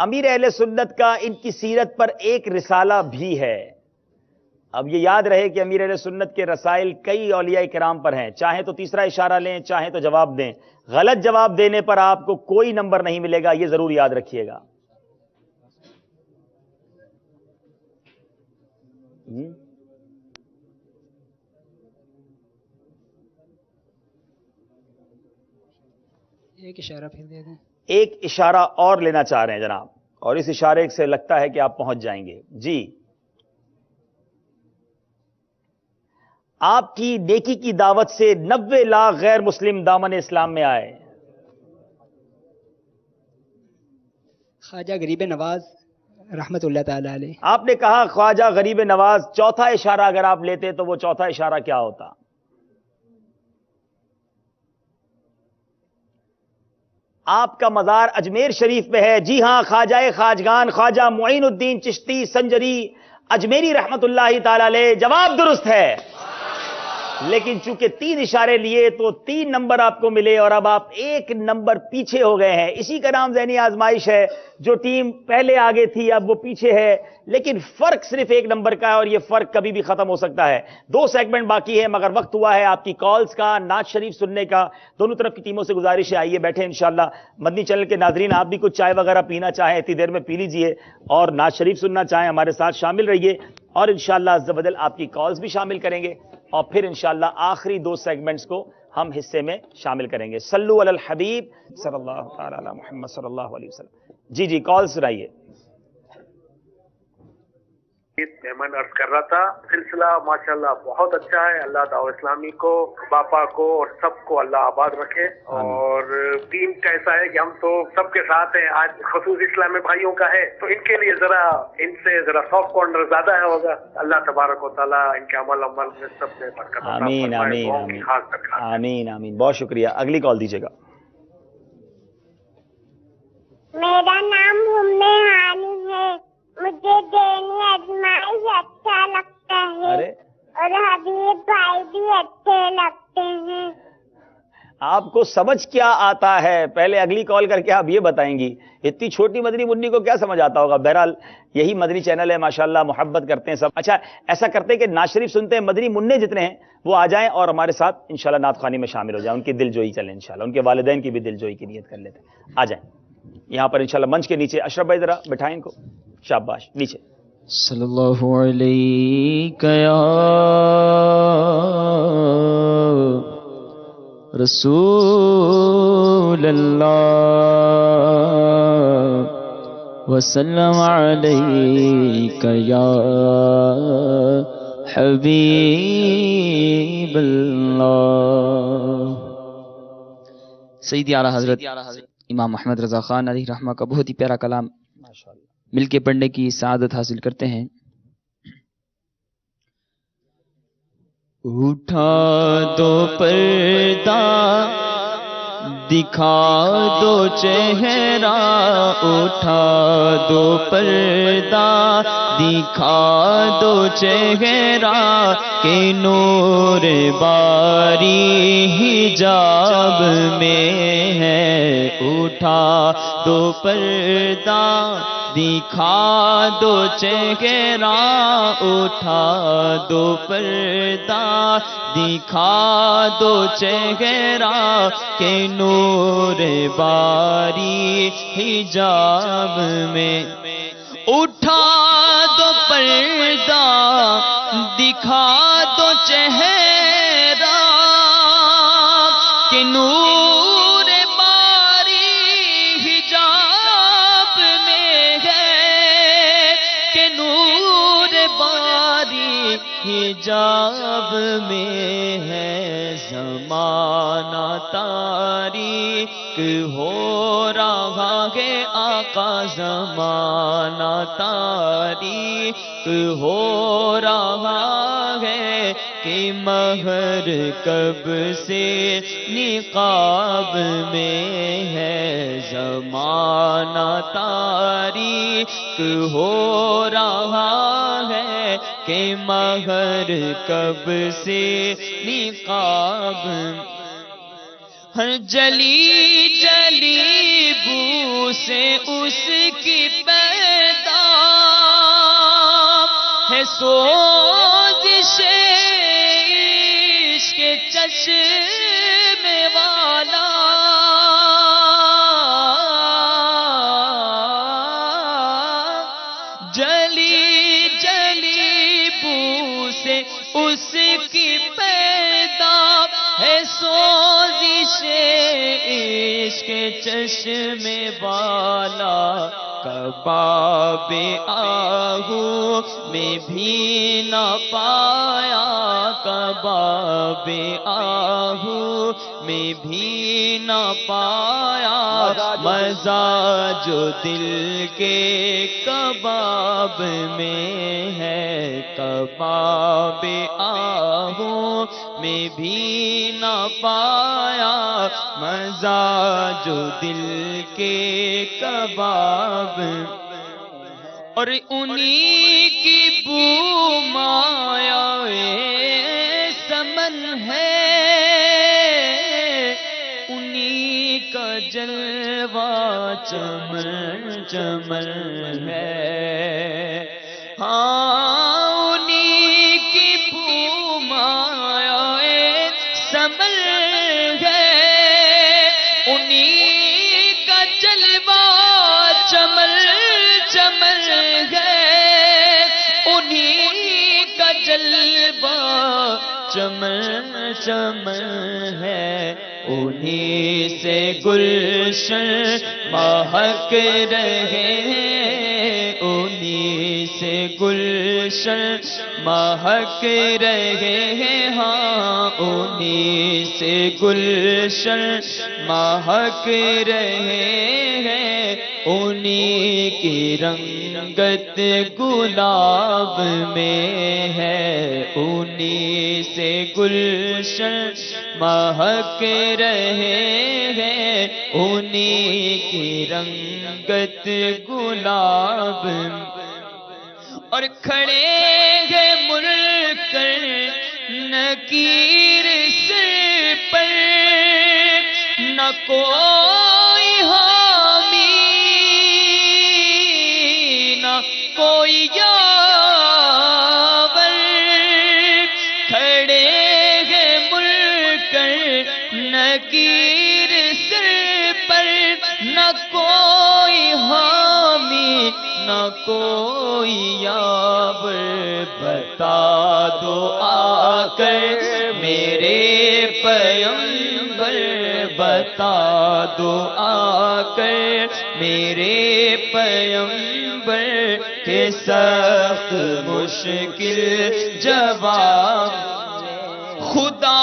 امیر اہل سنت کا ان کی سیرت پر ایک رسالہ بھی ہے. اب یہ یاد رہے کہ امیر اہل سنت کے رسائل کئی اولیاء کرام پر ہیں. چاہیں تو تیسرا اشارہ لیں، چاہیں تو جواب دیں. غلط جواب دینے پر آپ کو کوئی نمبر نہیں ملے گا، یہ ضرور یاد رکھیے گا. ایک اشارہ پھر دے دیں. ایک اشارہ اور لینا چاہ رہے ہیں جناب، اور اس اشارے سے لگتا ہے کہ آپ پہنچ جائیں گے. جی، آپ کی نیکی کی دعوت سے 90 لاکھ غیر مسلم دامن اسلام میں آئے. خواجہ غریب نواز رحمت اللہ تعالی علیہ. آپ نے کہا خواجہ غریب نواز. چوتھا اشارہ اگر آپ لیتے تو وہ چوتھا اشارہ کیا ہوتا؟ آپ کا مزار اجمیر شریف میں ہے. جی ہاں، خواجہ خواجگان خواجہ معین الدین چشتی سنجری اجمیری رحمت اللہ تعالی علیہ. جواب درست ہے، لیکن چونکہ 3 اشارے لیے تو 3 نمبر آپ کو ملے، اور اب آپ 1 نمبر پیچھے ہو گئے ہیں. اسی کا نام ذہنی آزمائش ہے. جو ٹیم پہلے آگے تھی اب وہ پیچھے ہے، لیکن فرق صرف 1 نمبر کا ہے، اور یہ فرق کبھی بھی ختم ہو سکتا ہے. 2 سیگمنٹ باقی ہے، مگر وقت ہوا ہے آپ کی کالز کا، نعت شریف سننے کا. دونوں طرف کی ٹیموں سے گزارش ہے، آئیے بیٹھے. انشاءاللہ مدنی چینل کے ناظرین، آپ بھی کچھ چائے وغیرہ پینا چاہیں اتنی دیر میں پی لیجئے، اور نعت شریف سننا چاہیں ہمارے ساتھ شامل رہیے، اور انشاءاللہ عز و جل آپ کی کالز بھی شامل کریں گے، اور پھر انشاءاللہ آخری 2 سیگمنٹس کو ہم حصے میں شامل کریں گے. صلو علی الحبیب صلی اللہ تعالی علی محمد صلی اللہ علیہ وسلم. جی کال سنائیے. مہمان عرض کر رہا تھا، سلسلہ ماشاءاللہ بہت اچھا ہے. اللہ دعوت اسلامی کو، باپا کو اور سب کو اللہ آباد رکھے. اور ٹیم کا ایسا ہے کہ ہم تو سب کے ساتھ ہیں. آج خصوص اسلامی بھائیوں کا ہے تو ان کے لیے ان سے ذرا سافٹ کارنر زیادہ ہے ہوگا. اللہ تبارک و تعالیٰ ان کے عمل میں سب سے برکت عطا آمین فرمائے. آمین دعاؤں کی خاص درخواست. آمین آمین. بہت شکریہ. اگلی کال دیجیے گا. میرا نام ہانی ہے. مجھے دینی آزمائش اچھا لگتا ہے، اور حبیب بھائی بھی اچھے لگتے ہیں. آپ کو سمجھ کیا آتا ہے؟ پہلے اگلی کال کر کے آپ یہ بتائیں گی. اتنی چھوٹی مدنی منی کو کیا سمجھ آتا ہوگا؟ بہرحال یہی مدنی چینل ہے، ماشاءاللہ محبت کرتے ہیں سب. اچھا، ایسا کرتے ہیں کہ نعت شریف سنتے ہیں، مدنی منع جتنے ہیں وہ آ جائیں اور ہمارے ساتھ انشاءاللہ نعت خوانی میں شامل ہو جائیں. ان کی دل جوئی چلیں انشاءاللہ، ان کے والدین کی بھی دل جوئی کی نیت کر لیتے ہیں. آ جائیں یہاں پر انشاءاللہ منچ کے نیچے. اشرف بھائی ذرا بٹھائیں ان کو. شاباش، نیچے. صلی اللہ علیہ یا رسول اللہ وسلم علیک یا حبیب اللہ. سیدی اعلیٰ حضرت امام محمد رضا خان علیہ رحمہ کا بہت ہی پیارا کلام مل کے پڑھنے کی سعادت حاصل کرتے ہیں. اٹھا دو پردہ دکھا دو چہرہ، اٹھا دو پردہ دکھا دو چہرہ، کہ نور باری حجاب میں ہے. اٹھا دو پردہ دکھا دو چہرہ، اٹھا دو پردہ دکھا دو چہرہ، کہ نور باری حجاب میں. اٹھا دو پردہ دکھا دو چہرہ، کہ نور باری حجاب میں ہے، کہ نور باری حجاب میں ہے. زمانہ تاریک ہو رہا ہے آقا، زمانہ تاریک ہو رہا ہے، کہ مہر کب سے نقاب میں ہے. زمانہ تاریک ہو رہا ہے، کہ مہر کب سے نقاب. ہر جلی جلی بو سے اس کی پیدا ہے سوزش عشق چشم والا، جلی جلی بو سے اس کی پیدا ہے سوزش عشق چشم والا، کباب آہو میں بھی نہ پایا، کباب آہو میں بھی نہ پایا، مزہ جو دل کے کباب میں ہے، کباب آہو میں بھی نہ پایا، مزہ جو دل کے کباب، اور انہی کی بو مایہ سمن ہے، انہی کا جلوہ چمن چمن ہے، ہاں انہی کی بو مایہ سمن ہے، انہی کا جلوہ چمن چمن ہے، انہی کا جلوہ چمن چمن ہے، انہی سے گلشن مہک رہے ہیں، انہی سے گلشن مہک رہے ہیں، ہاں انہی سے گلشن مہک رہے ہیں، انہی کی رنگت گلاب میں ہے، انہی سے گلشن مہک رہے ہیں، انہی کی رنگت گلاب، اور کھڑے ہیں مل کر نکیر سر پر، نہ کوئی حامی نہ کوئی یاور، کھڑے ہیں مل کر نکیر سر پر، نہ کوئی حامی نہ کوئی یاور، بتا دو آ کر میرے پیغمبر، بتا دو آ کر میرے پیغمبر، کہ سخت مشکل جواب، خدا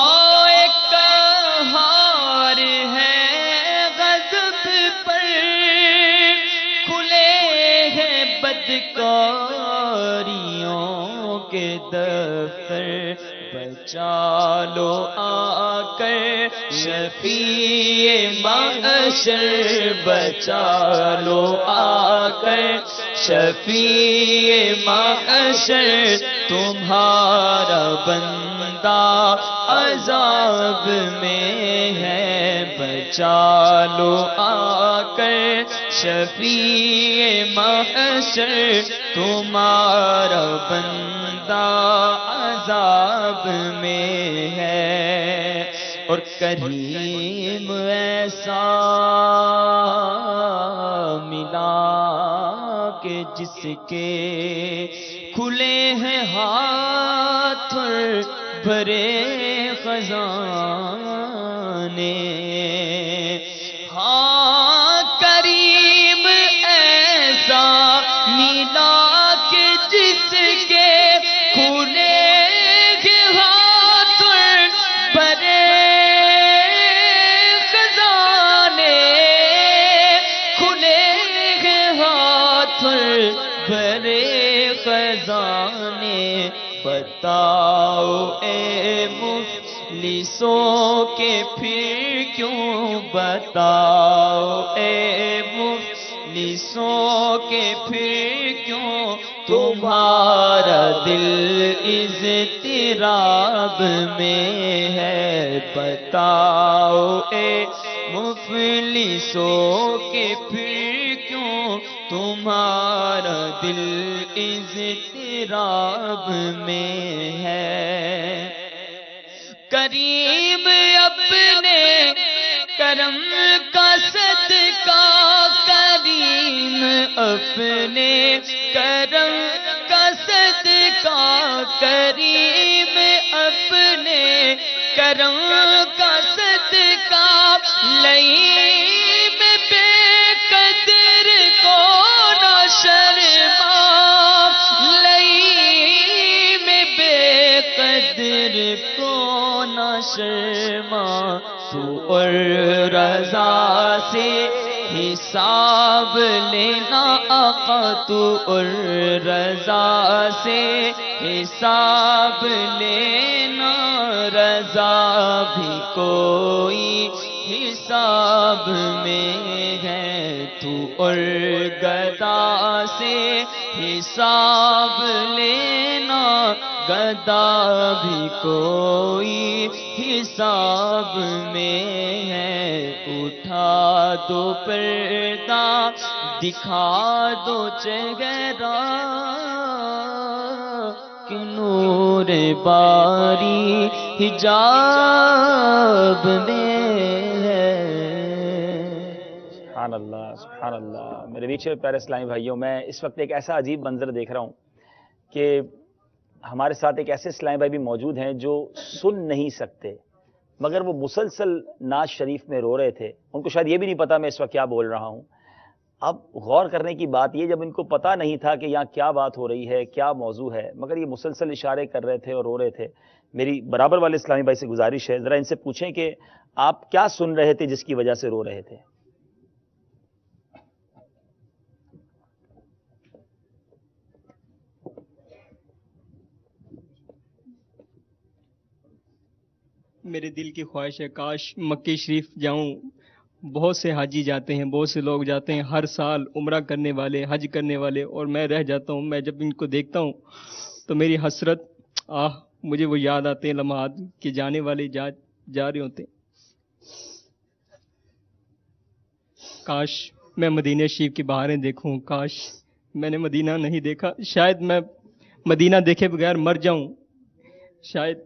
ایک قہار ہے غضب پر، کھلے ہیں بدکاریوں کے دفتر، بچا لو آ کر شفیع معشر، بچا لو آ کر شفیع معشر، تمہارا بندہ عذاب میں ہے، بچا لو آ کر شفیع معشر، تمہارا بندہ عذاب میں ہے، اور کریم ایسا ملا کہ جس کے کھلے ہیں ہاتھ اور بھرے خزانے، ہاں کریم ایسا ملا کہ جس کے کھلے ہیں ہاتھ اور بھرے خزانے، کھلے ہیں ہاتھ اور بھرے خزانے، بتاؤ اے مفلسوں کے پھر کیوں، بتاؤ اے مفلسوں کے پھر کیوں، تمہارا دل اضطراب میں ہے، بتاؤ اے مفلسوں کے پھر کیوں تمہارا دل اضطراب میں ہے؟ کریم اپنے کرم کا صدقہ، کریم اپنے کرم کا صدقہ، کریم اپنے کرم کا صدقہ، لئیم بے قدر کو نہ شرما، لئیم بے قدر کو نہ شرما، تو اور رضا سے حساب لینا آقا، تو اور رضا سے حساب لینا، رضا بھی کوئی حساب میں ہے، تو اور گدا سے حساب لینا، گدا بھی کوئی حساب میں ہے۔ اٹھا دو پردہ، دکھا دو چہرہ، کہ نور باری حجاب میں ہے۔ سبحان اللہ سبحان اللہ۔ میرے بیچے پیارے اسلامی بھائیوں، میں اس وقت ایک ایسا عجیب منظر دیکھ رہا ہوں کہ ہمارے ساتھ ایک ایسے اسلامی بھائی بھی موجود ہیں جو سن نہیں سکتے، مگر وہ مسلسل ناز شریف میں رو رہے تھے۔ ان کو شاید یہ بھی نہیں پتا میں اس وقت کیا بول رہا ہوں۔ اب غور کرنے کی بات یہ، جب ان کو پتا نہیں تھا کہ یہاں کیا بات ہو رہی ہے، کیا موضوع ہے، مگر یہ مسلسل اشارے کر رہے تھے اور رو رہے تھے، میری برابر والے اسلامی بھائی سے گزارش ہے ذرا ان سے پوچھیں کہ آپ کیا سن رہے تھے جس کی وجہ سے رو رہے تھے؟ میرے دل کی خواہش ہے کاش مکہ شریف جاؤں۔ بہت سے حاجی جاتے ہیں، بہت سے لوگ جاتے ہیں ہر سال، عمرہ کرنے والے، حج کرنے والے، اور میں رہ جاتا ہوں۔ میں جب ان کو دیکھتا ہوں تو میری حسرت، مجھے وہ یاد آتے ہیں لمحات کہ جانے والے جا رہے ہوتے ہیں۔ کاش میں مدینہ شریف کی بہاریں دیکھوں، کاش میں نے مدینہ نہیں دیکھا، شاید میں مدینہ دیکھے بغیر مر جاؤں، شاید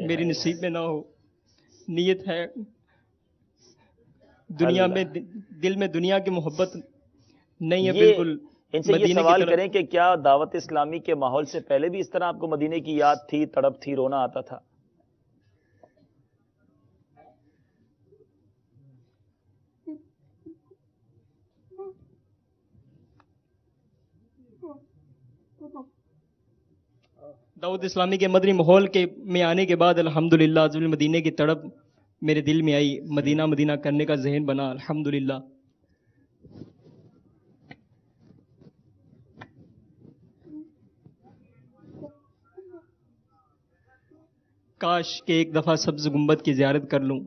میری نصیب میں نہ ہو۔ نیت ہے دنیا میں، دل میں دنیا کی محبت نہیں ہے بالکل۔ ان سے یہ سوال کریں کہ کیا دعوت اسلامی کے ماحول سے پہلے بھی اس طرح آپ کو مدینے کی یاد تھی، تڑپ تھی، رونا آتا تھا؟ دعوت اسلامی کے مدنی ماحول کے میں آنے کے بعد الحمدللہ مدینے کی تڑپ میرے دل میں آئی، مدینہ مدینہ کرنے کا ذہن بنا الحمدللہ۔ کاش کہ ایک دفعہ سبز گنبد کی زیارت کر لوں،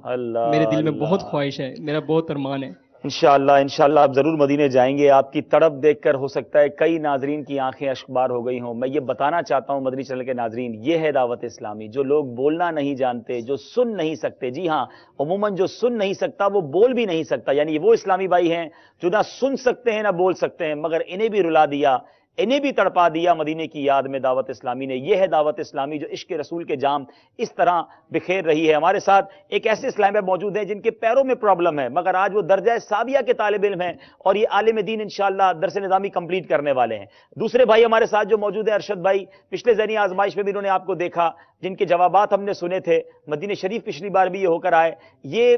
میرے دل میں بہت خواہش ہے، میرا بہت ارمان ہے۔ انشاءاللہ آپ ضرور مدینے جائیں گے۔ آپ کی تڑپ دیکھ کر ہو سکتا ہے کئی ناظرین کی آنکھیں اشکبار ہو گئی ہوں۔ میں یہ بتانا چاہتا ہوں مدنی چینل کے ناظرین، یہ ہے دعوت اسلامی۔ جو لوگ بولنا نہیں جانتے، جو سن نہیں سکتے، جی ہاں عموماً جو سن نہیں سکتا وہ بول بھی نہیں سکتا، یعنی وہ اسلامی بھائی ہیں جو نہ سن سکتے ہیں نہ بول سکتے ہیں، مگر انہیں بھی رلا دیا، انہیں بھی تڑپا دیا مدینے کی یاد میں دعوت اسلامی نے۔ یہ ہے دعوت اسلامی جو عشق رسول کے جام اس طرح بکھیر رہی ہے۔ ہمارے ساتھ ایک ایسے اسلام بھائی موجود ہیں جن کے پیروں میں پرابلم ہے، مگر آج وہ درجہ ثابیہ کے طالب علم ہیں اور یہ عالم دین انشاءاللہ درس نظامی کمپلیٹ کرنے والے ہیں۔ دوسرے بھائی ہمارے ساتھ جو موجود ہیں ارشد بھائی، پچھلے ذہنی آزمائش میں بھی انہوں نے آپ کو دیکھا، جن کے جوابات ہم نے سنے تھے، مدینہ شریف پچھلی بار بھی یہ ہو کر آئے۔ یہ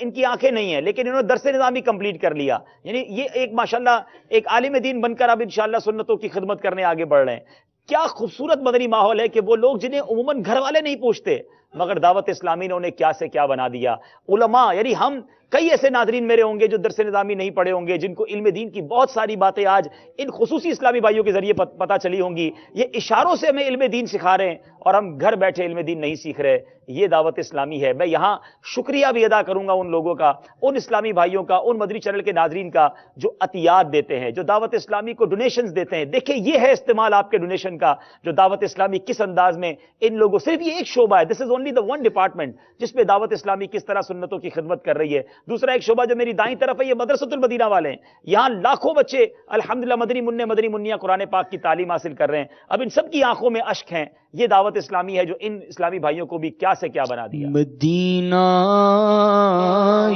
ان کی آنکھیں نہیں ہیں لیکن انہوں نے درس نظامی کمپلیٹ کر لیا، یعنی یہ ایک ماشاءاللہ ایک عالم دین بن کر اب انشاءاللہ سنتوں کی خدمت کرنے آگے بڑھ رہے ہیں۔ کیا خوبصورت مدنی ماحول ہے کہ وہ لوگ جنہیں عموماً گھر والے نہیں پوچھتے، مگر دعوت اسلامی نے انہیں کیا سے کیا بنا دیا۔ علماء، یعنی ہم کئی ایسے ناظرین میرے ہوں گے جو درس نظامی نہیں پڑھے ہوں گے، جن کو علم دین کی بہت ساری باتیں آج ان خصوصی اسلامی بھائیوں کے ذریعے پتہ چلی ہوں گی۔ یہ اشاروں سے ہمیں علم دین سکھا رہے ہیں اور ہم گھر بیٹھے علم دین نہیں سیکھ رہے۔ یہ دعوت اسلامی ہے۔ میں یہاں شکریہ بھی ادا کروں گا ان لوگوں کا، ان اسلامی بھائیوں کا، ان مدنی چینل کے ناظرین کا جو عطیات دیتے ہیں، جو دعوت اسلامی کو ڈونیشنز دیتے ہیں۔ دیکھیں یہ ہے استعمال آپ کے ڈونیشن کا، جو دعوت اسلامی کس انداز میں ان لوگوں، صرف یہ ایک شعبہ ہے، this is only only the one department جس پہ دعوت اسلامی کس طرح سنتوں کی خدمت کر رہی ہے. دوسرا ایک شعبہ جو میری دائیں طرف ہے یہ مدرسۃ المدینہ والے ہیں. یہاں لاکھوں بچے الحمدللہ مدنی منیاں قرآن پاک کی تعلیم حاصل کر رہے ہیں. اب ان سب کی آنکھوں میں اشک ہیں. یہ دعوت اسلامی ہے جو ان اسلامی بھائیوں کو بھی کیا سے کیا بنا دیا. مدینہ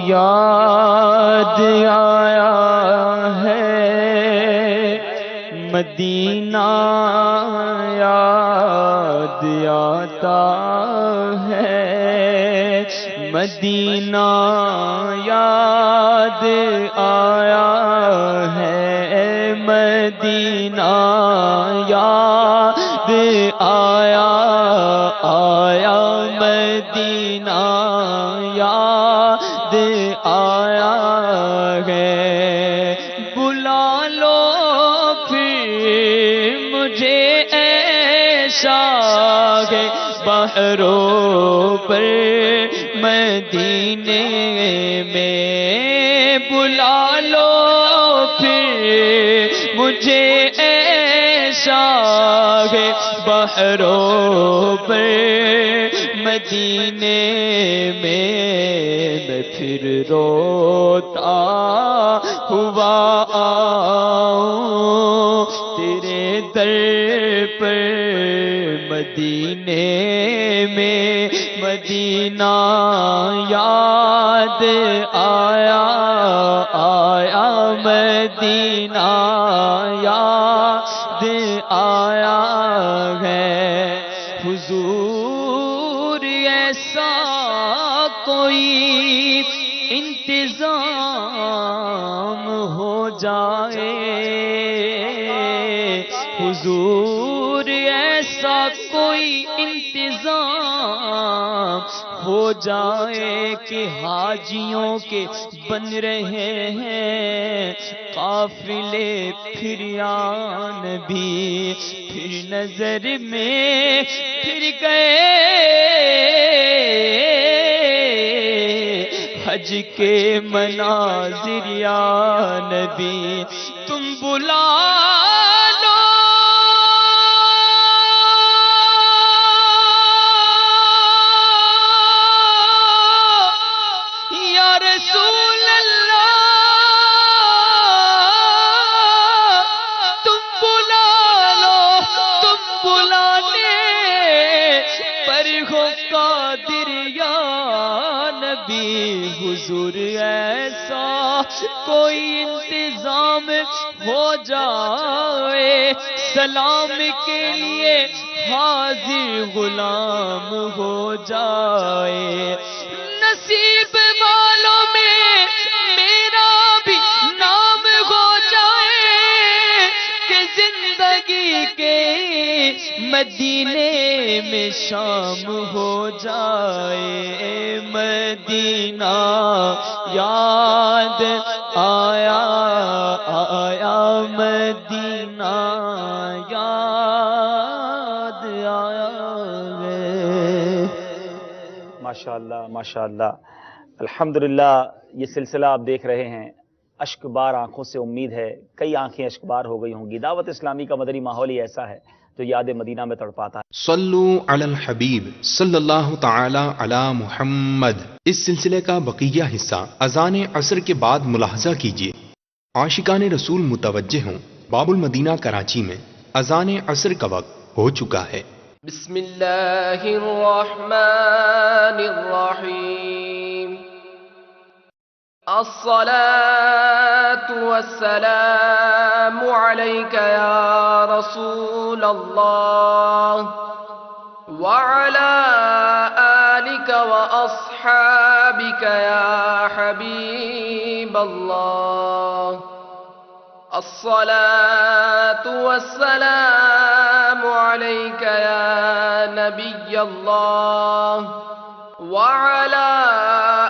یاد آیا ہے، مدینہ یاد آتا ہے، مدینہ یاد آیا ہے، مدینہ یاد آیا آیا، مدینہ یاد آیا ہے. بلا لو پھر مجھے ایسا ہے بحروں پر مدینے میں، بلا لو پھر مجھے ایسا ہے بحروں پر مدینے میں پھر روتا ہوا آؤں تیرے در پر مدینے میں. مدینہ یاد آیا آیا، مدینہ یاد آیا ہے. حضور ایسا کوئی انتظام ہو جائے، حضور ایسا کوئی انتظام ہو جائے کہ حاجیوں کے بن رہے ہیں قافلے، پھر یا نبی پھر نظر میں پھر گئے حج کے مناظر یا نبی. تم بلا حضور ایسا کوئی انتظام ہو جائے، سلام کے لیے حاضر غلام ہو جائے. نصیب والوں میں میرا بھی نام ہو جائے کہ زندگی کے مدینے میں شام ہو جائے. مدینہ یاد آیا آیا، مدینہ یاد آیا ہے. ماشاءاللہ ماشاءاللہ الحمدللہ. یہ سلسلہ آپ دیکھ رہے ہیں، اشک بار آنکھوں سے امید ہے کئی آنکھیں اشک بار ہو گئی ہوں گی. دعوت اسلامی کا مدنی ماحول ہی ایسا ہے جو یاد مدینہ میں تڑپاتا ہے. صلو علی الحبیب صلی اللہ تعالی علی محمد. اس سلسلے کا بقیہ حصہ اذان عصر کے بعد ملاحظہ کیجیے. عاشقان رسول متوجہ ہوں، باب المدینہ کراچی میں اذان عصر کا وقت ہو چکا ہے. بسم اللہ الرحمن الرحیم. الصلاة والسلام عليك يا رسول الله وعلى آلك وأصحابك يا حبيب الله. الصلاة والسلام عليك يا نبي الله وعلى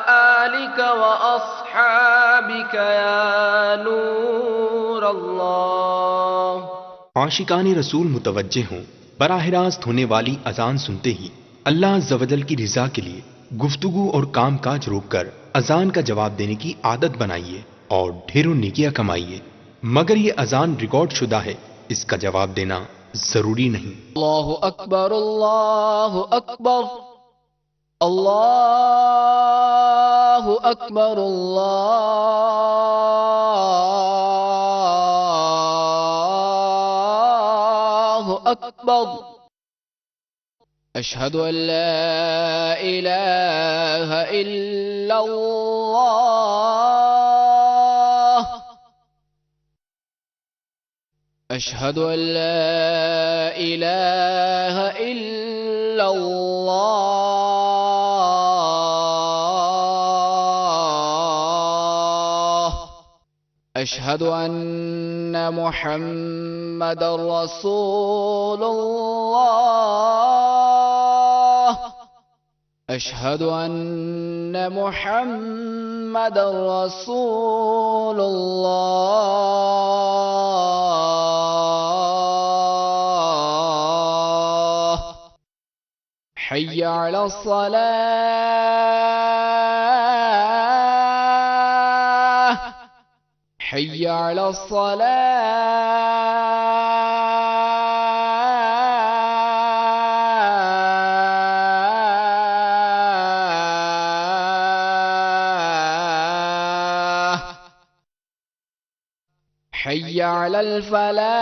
آلك وأصحابك يا نور الله. عاشقان رسول متوجہ ہوں، براہ راست ہونے والی اذان سنتے ہی اللہ عز و جل کی رضا کے لیے گفتگو اور کام کاج روک کر اذان کا جواب دینے کی عادت بنائیے اور ڈھیروں نیکیاں کمائیے. مگر یہ اذان ریکارڈ شدہ ہے، اس کا جواب دینا ضروری نہیں. اللہ اکبر اللہ اکبر اللہ اکبر اللہ اکبر اشہد ان لا الہ الا اللہ اشہد ان لا الہ الا اللہ اشہد ان محمد رسول اللہ اشہد ان محمد رسول اللہ حی علی الصلاة حی علی الصلاة حی علی الفلاح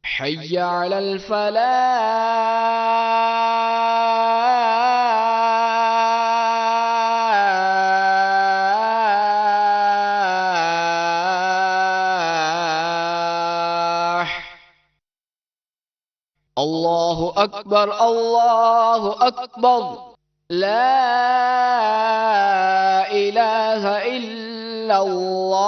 حی علی الفلاح اللہ اکبر اللہ اکبر لا الہ الا اللہ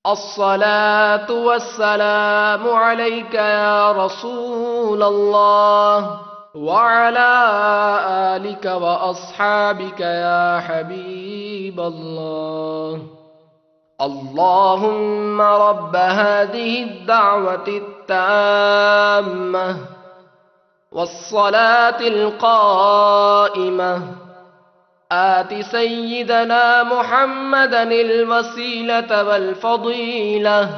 الصلاة والسلام عليك يا رسول الله وعلى آلك وأصحابك يا حبيب الله اللهم رب هذه الدعوة التامة والصلاة القائمة آت سيدنا محمدا الوسيلة والفضيلة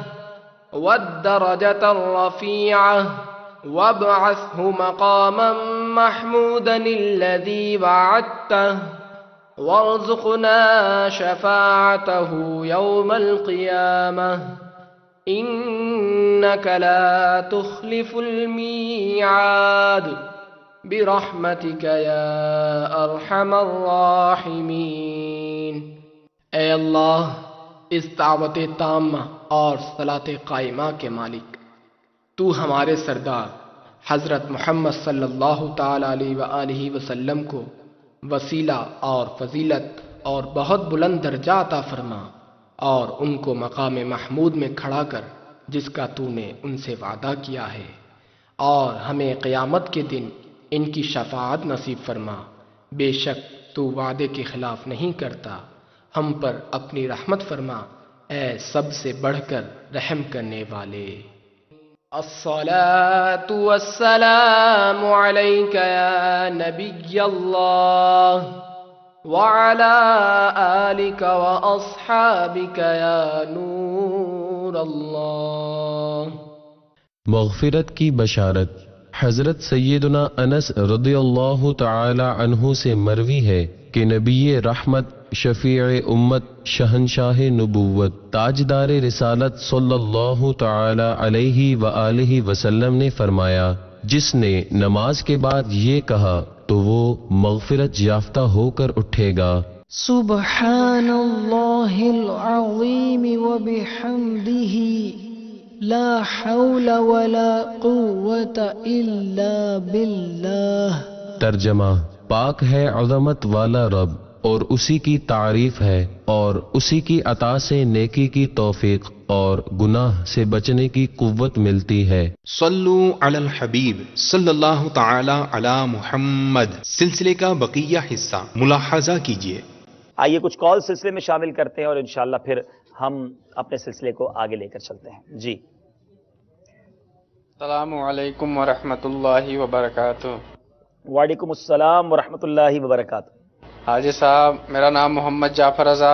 والدرجة الرفيعة وابعثه مقاما محمودا الذي وعدته وارزقنا شفاعته يوم القيامة إنك لا تخلف الميعاد برحمتك يا ارحم الراحمین۔ اے اللہ اس دعوت تامہ اور صلاۃ قائمہ کے مالک، تو ہمارے سردار حضرت محمد صلی اللہ تعالی علیہ وآلہ وسلم کو وسیلہ اور فضیلت اور بہت بلند درجہ عطا فرما اور ان کو مقام محمود میں کھڑا کر جس کا تو نے ان سے وعدہ کیا ہے، اور ہمیں قیامت کے دن ان کی شفاعت نصیب فرما۔ بے شک تو وعدے کے خلاف نہیں کرتا، ہم پر اپنی رحمت فرما اے سب سے بڑھ کر رحم کرنے والے۔ الصلاة والسلام عليك يا نبي الله وعلى آلك وأصحابك يا نور الله۔ مغفرت کی بشارت۔ حضرت سیدنا انس رضی اللہ تعالی عنہ سے مروی ہے کہ نبی رحمت، شفیع امت، شہنشاہ نبوت، تاجدار رسالت صلی اللہ تعالی علیہ وآلہ وسلم نے فرمایا، جس نے نماز کے بعد یہ کہا تو وہ مغفرت یافتہ ہو کر اٹھے گا۔ سبحان اللہ العظیم وبحمدہ لا حول ولا قوة الا باللہ۔ ترجمہ: پاک ہے عظمت والا رب اور اسی کی تعریف ہے اور اسی کی عطا سے نیکی کی توفیق اور گناہ سے بچنے کی قوت ملتی ہے۔ صلو علی الحبیب صلی اللہ تعالی علی محمد سلسلے کا بقیہ حصہ ملاحظہ کیجیے۔ آئیے کچھ کال سلسلے میں شامل کرتے ہیں اور انشاءاللہ پھر ہم اپنے سلسلے کو آگے لے کر چلتے ہیں۔ جی السلام علیکم ورحمۃ اللہ وبرکاتہ۔ وعلیکم السلام ورحمۃ اللہ وبرکاتہ۔ حاجی صاحب، میرا نام محمد جعفر رضا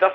10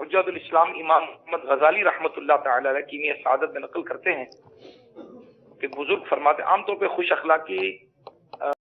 حجت الاسلام امام محمد غزالی رحمۃ اللہ تعالی علیہ کیمیا سعادت میں نقل کرتے ہیں کہ بزرگ فرماتے عام طور پہ خوش اخلاقی